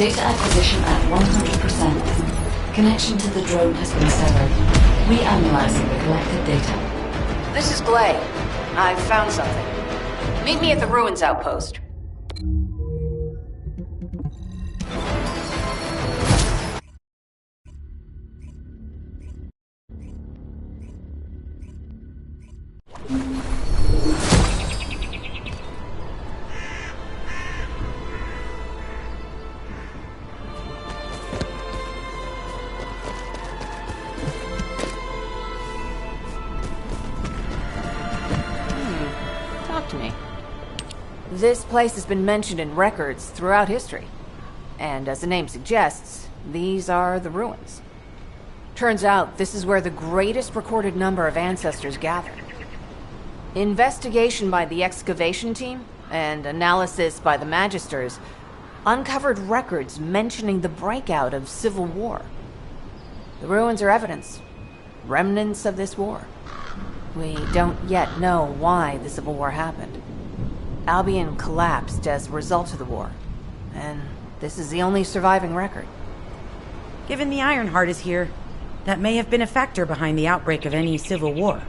Data acquisition at 100%. Connection to the drone has been severed. Reanalyzing the collected data. This is Glay. I've found something. Meet me at the Ruins outpost. Talk to me. This place has been mentioned in records throughout history. And as the name suggests, these are the ruins. Turns out this is where the greatest recorded number of ancestors gathered. Investigation by the excavation team and analysis by the magisters uncovered records mentioning the breakout of civil war. The ruins are evidence, remnants of this war. We don't yet know why the civil war happened. Albion collapsed as a result of the war, and this is the only surviving record. Given the Ironheart is here, that may have been a factor behind the outbreak of any civil war.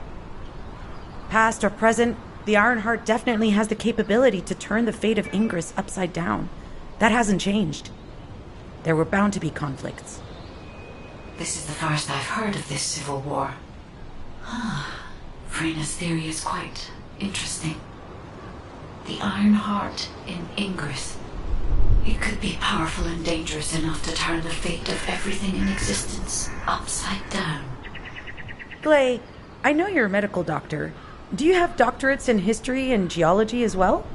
Past or present, the Ironheart definitely has the capability to turn the fate of Ingress upside down. That hasn't changed. There were bound to be conflicts. This is the first I've heard of this civil war. Frena's theory is quite interesting. The Ironheart in Ingress. It could be powerful and dangerous enough to turn the fate of everything in existence upside down. Glay, I know you're a medical doctor. Do you have doctorates in history and geology as well?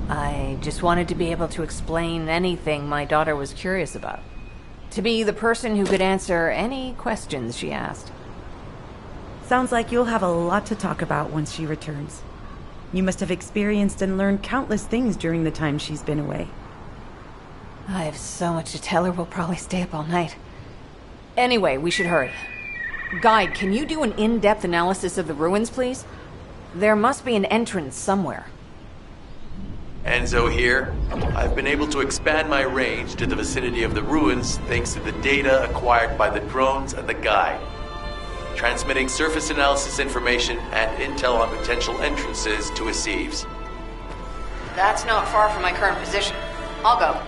I just wanted to be able to explain anything my daughter was curious about. To be the person who could answer any questions she asked. Sounds like you'll have a lot to talk about once she returns. You must have experienced and learned countless things during the time she's been away. I have so much to tell her, we'll probably stay up all night. Anyway, we should hurry. Guide, can you do an in-depth analysis of the ruins, please? There must be an entrance somewhere. Enzo here. I've been able to expand my range to the vicinity of the ruins thanks to the data acquired by the drones and the guide. Transmitting surface analysis information and intel on potential entrances to Aceves. That's not far from my current position. I'll go.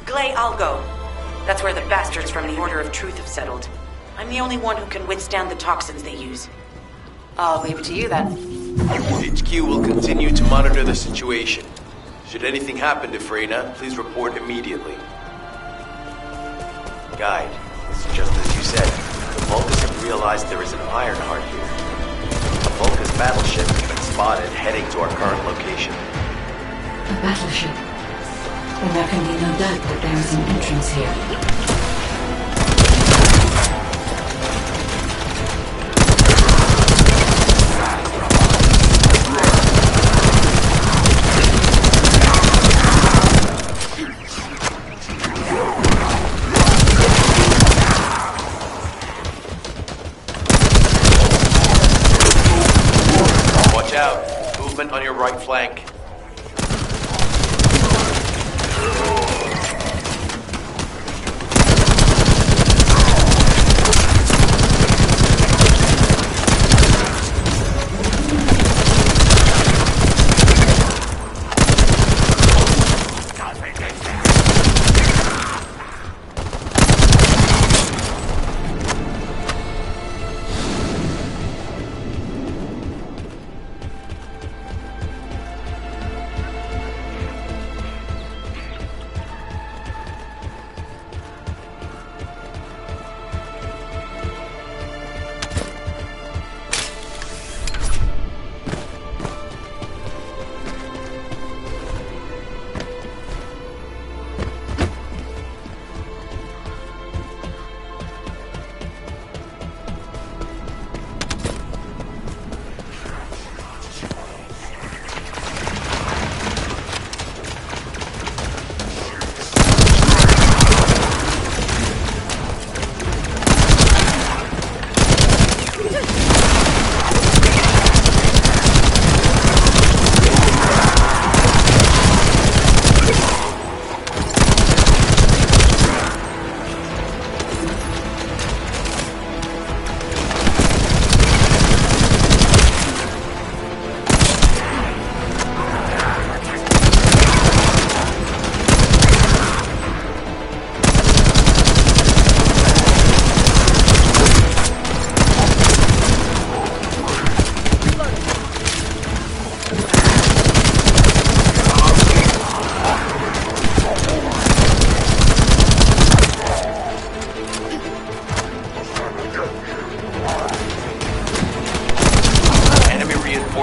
Glay, I'll go. That's where the bastards from the Order of Truth have settled. I'm the only one who can withstand the toxins they use. I'll leave it to you then. HQ will continue to monitor the situation. Should anything happen to Freyna, please report immediately. Guide, it's just as you said. The Vulcans have realized there is an Ironheart here. A Vulcan battleship has been spotted heading to our current location. A battleship? Then there can be no doubt that there is an entrance here. Watch out. Movement on your right flank.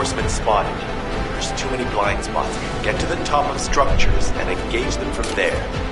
reinforcements spotted. There's too many blind spots. Get to the top of structures and engage them from there.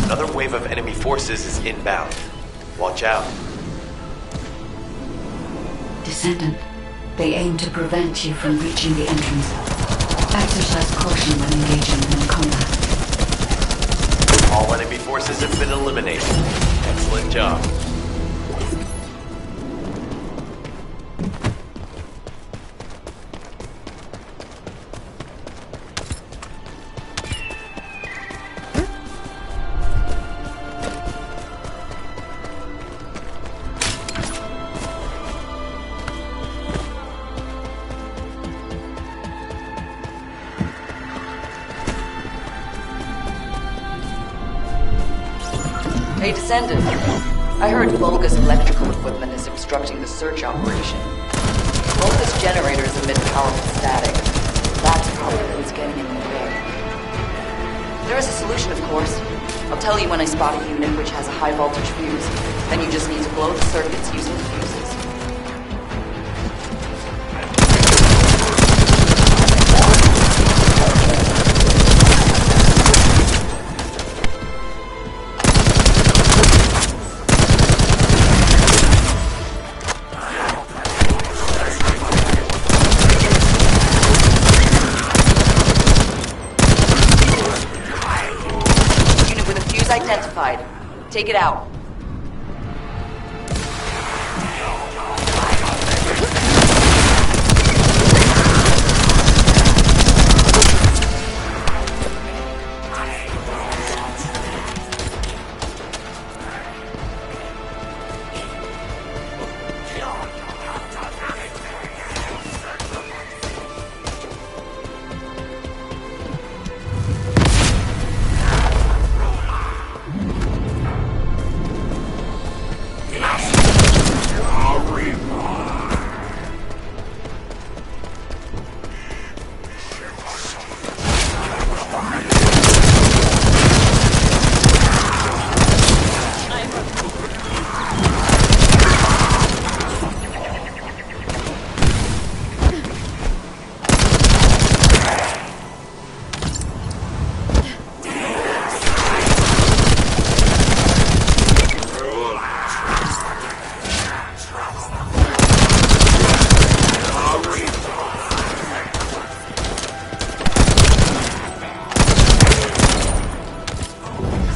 Another wave of enemy forces is inbound. Watch out. Descendant, they aim to prevent you from reaching the entrance. Exercise caution when engaging them in combat. All enemy forces have been eliminated. Excellent job. Hey, Descendant. I heard Volga's electrical equipment is obstructing the search operation. Volga's generators emit powerful static. That's probably what's getting in the way. There is a solution, of course. I'll tell you when I spot a unit which has a high voltage fuse. Then you just need to blow the circuits using the fuses. Identified. Take it out.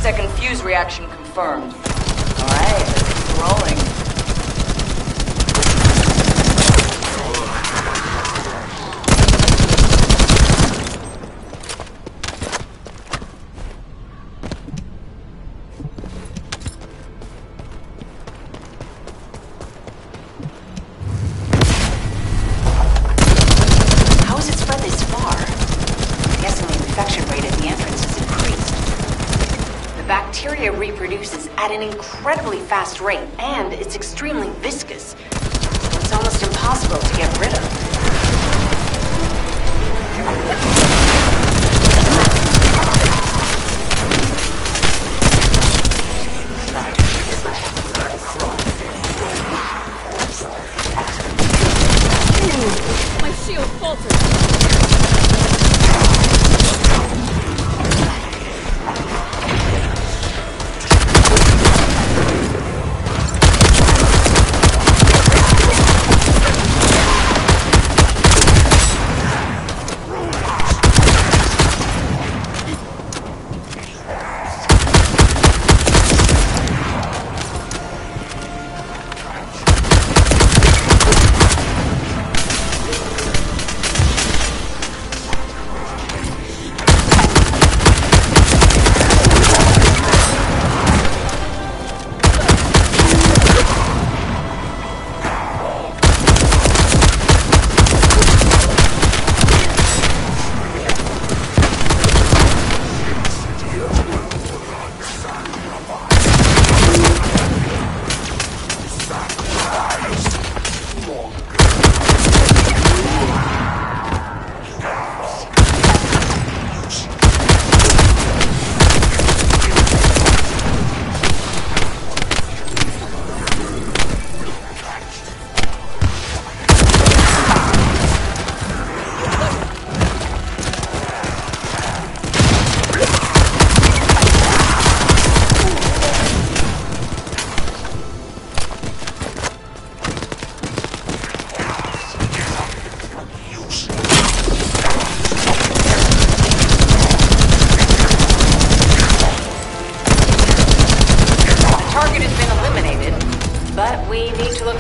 Second fuse reaction confirmed. Alright, let's keep rolling. How has it spread this far? I'm guessing the infection rate at the entrance has increased. The bacteria reproduces at an incredibly fast rate, and it's extremely viscous, so it's almost impossible to get rid of. My shield faltered.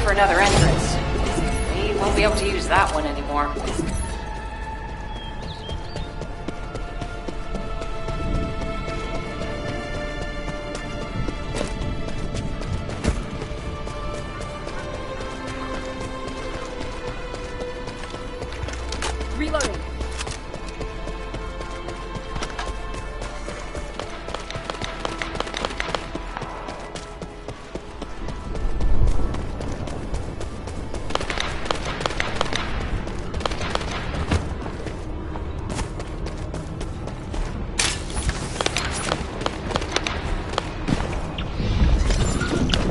for another entrance. We won't be able to use that one anymore. Reloading.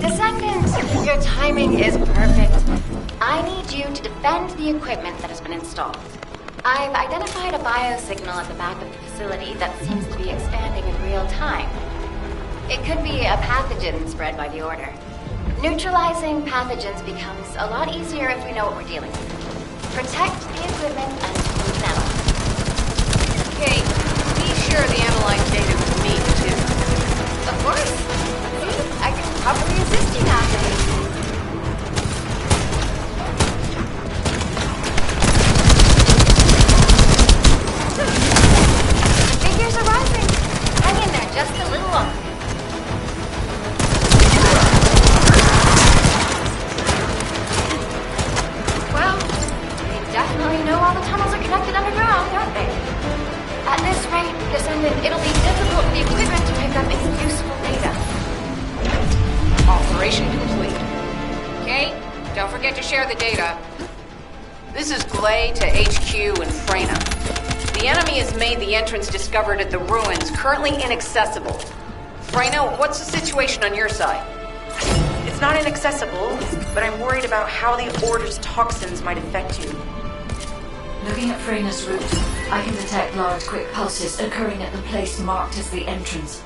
Descendant, your timing is perfect. I need you to defend the equipment that has been installed. I've identified a biosignal at the back of the facility that seems to be expanding in real time. It could be a pathogen spread by the Order. Neutralizing pathogens becomes a lot easier if we know what we're dealing with. Protect the equipment and move now. Okay, be sure the analyze data with me, too. Of course. See, I can probably assist you nowadays. Figures are rising. Hang in there just a little longer. Well, they definitely know all the tunnels are connected underground, don't they? At this rate, Descendant, it'll be difficult for the equipment to pick up any useful data. Operation complete. Okay, don't forget to share the data. This is Glay to HQ in Freyna. The enemy has made the entrance discovered at the ruins currently inaccessible. Freyna, what's the situation on your side? It's not inaccessible, but I'm worried about how the Order's toxins might affect you. Looking at Freyna's route, I can detect large quick pulses occurring at the place marked as the entrance.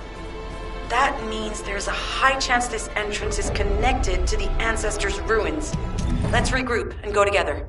That means there's a high chance this entrance is connected to the Ancestors' ruins. Let's regroup and go together.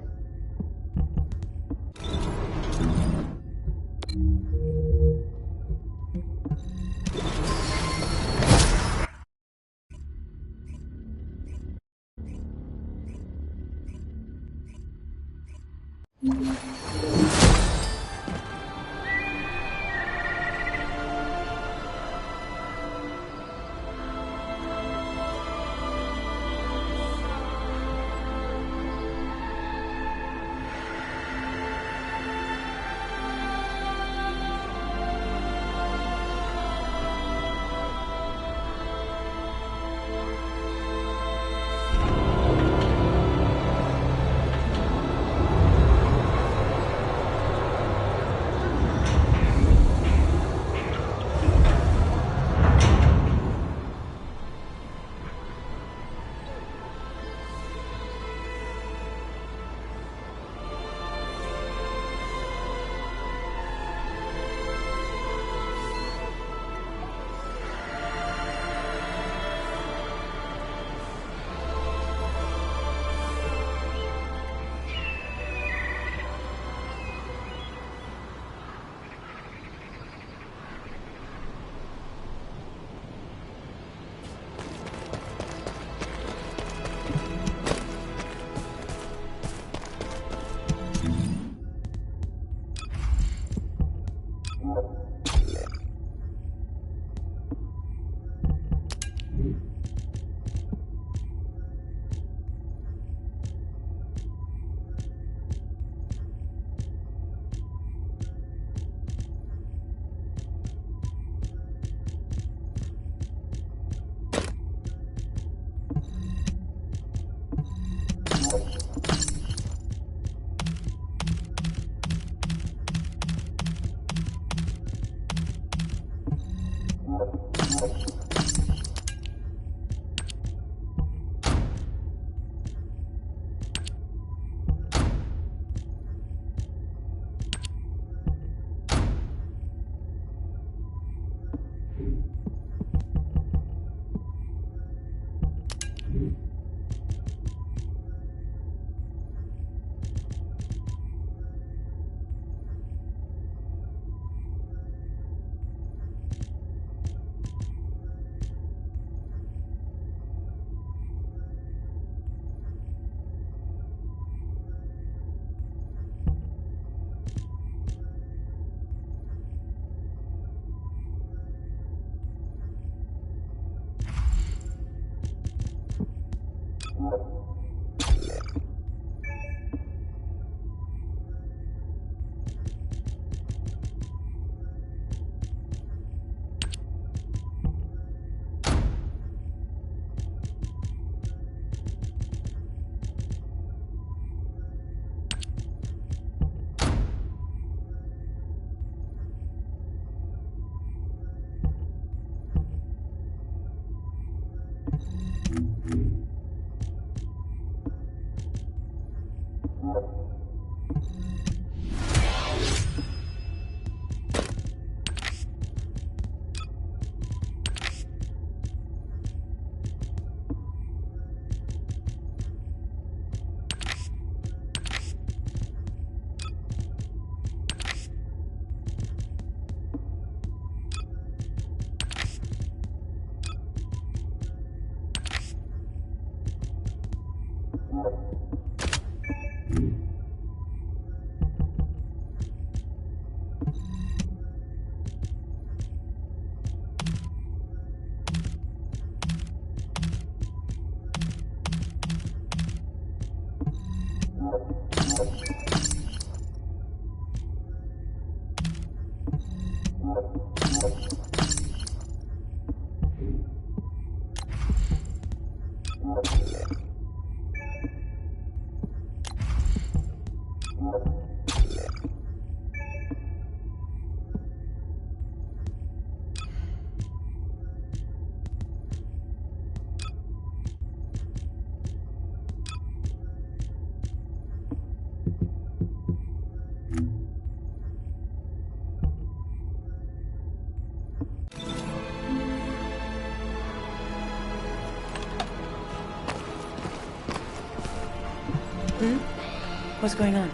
What's going on?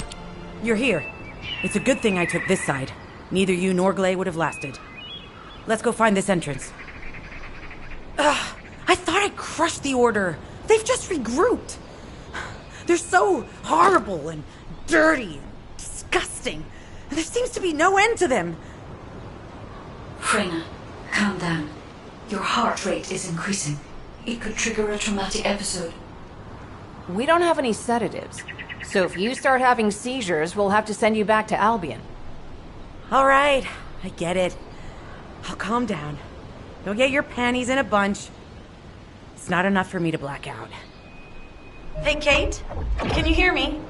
You're here. It's a good thing I took this side. Neither you nor Glay would have lasted. Let's go find this entrance. Ugh, I thought I crushed the Order. They've just regrouped. They're so horrible and dirty and disgusting. And there seems to be no end to them. Freyna, calm down. Your heart rate is increasing. It could trigger a traumatic episode. We don't have any sedatives. So if you start having seizures, we'll have to send you back to Albion. All right, I get it. I'll calm down. You'll get your panties in a bunch. It's not enough for me to black out. Hey, Kate? Can you hear me?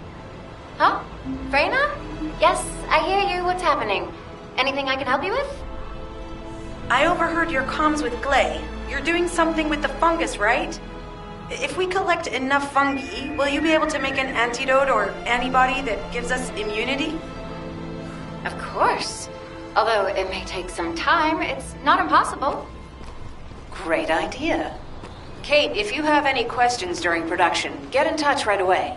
Huh? Freyna? Yes, I hear you. What's happening? Anything I can help you with? I overheard your comms with Glay. You're doing something with the fungus, right? If we collect enough fungi, will you be able to make an antidote or antibody that gives us immunity? Of course. Although it may take some time, it's not impossible. Great idea. Kate, if you have any questions during production, get in touch right away.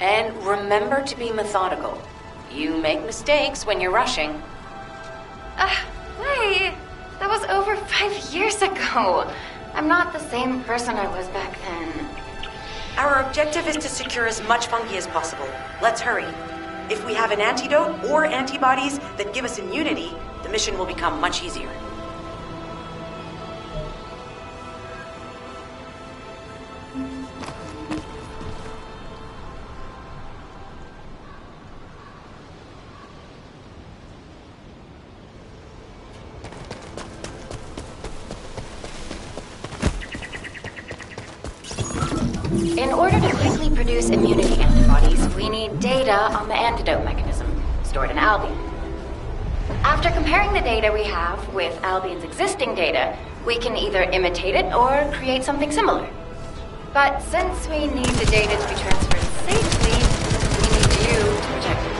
And remember to be methodical. You make mistakes when you're rushing. Wait. That was over 5 years ago. I'm not the same person I was back then. Our objective is to secure as much fungi as possible. Let's hurry. If we have an antidote or antibodies that give us immunity, the mission will become much easier. In order to quickly produce immunity antibodies, we need data on the antidote mechanism, stored in Albion. After comparing the data we have with Albion's existing data, we can either imitate it or create something similar. But since we need the data to be transferred safely, we need you to protect it.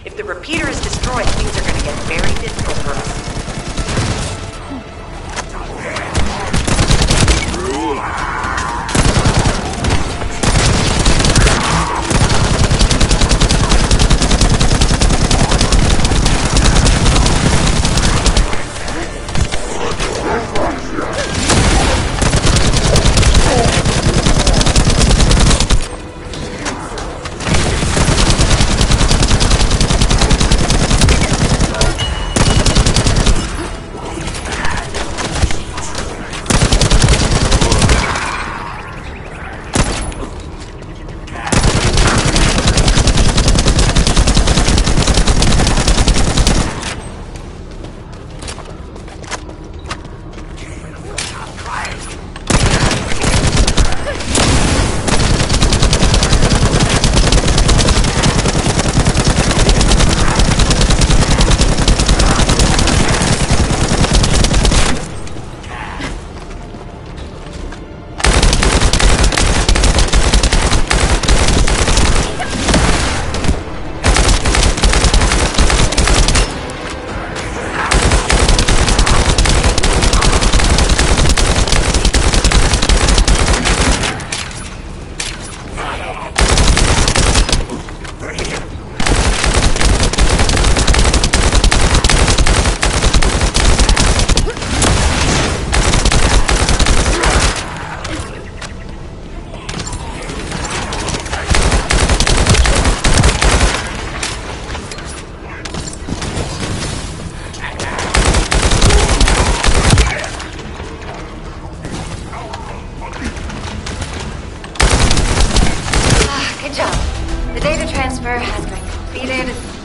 If the repeater is destroyed, things are gonna get very difficult for us.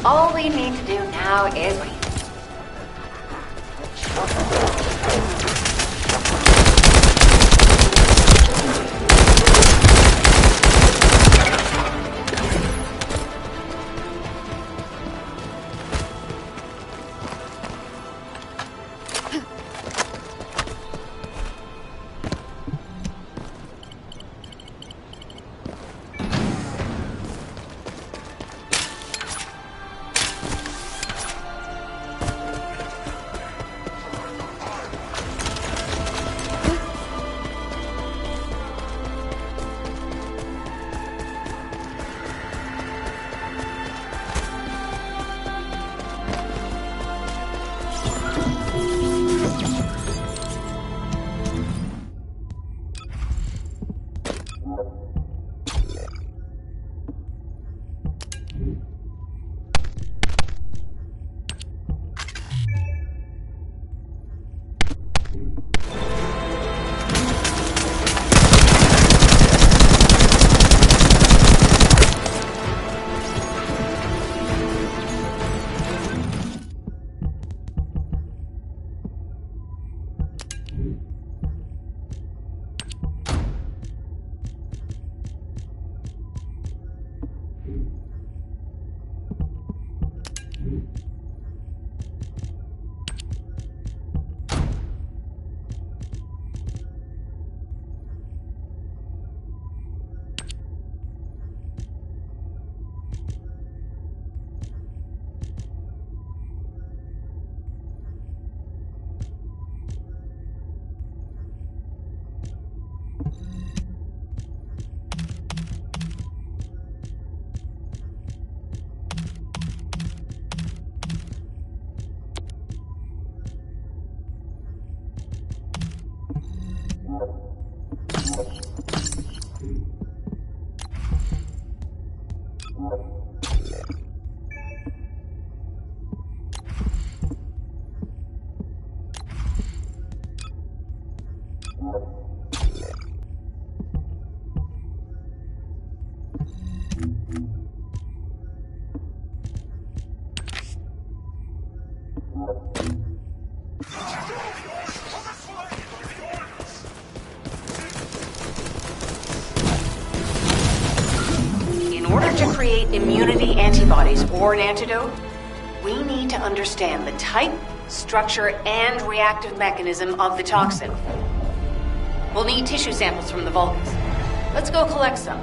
All we need to do now is wait. Create immunity antibodies or an antidote, we need to understand the type, structure, and reactive mechanism of the toxin. We'll need tissue samples from the Vulcans. Let's go collect some.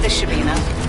This should be enough.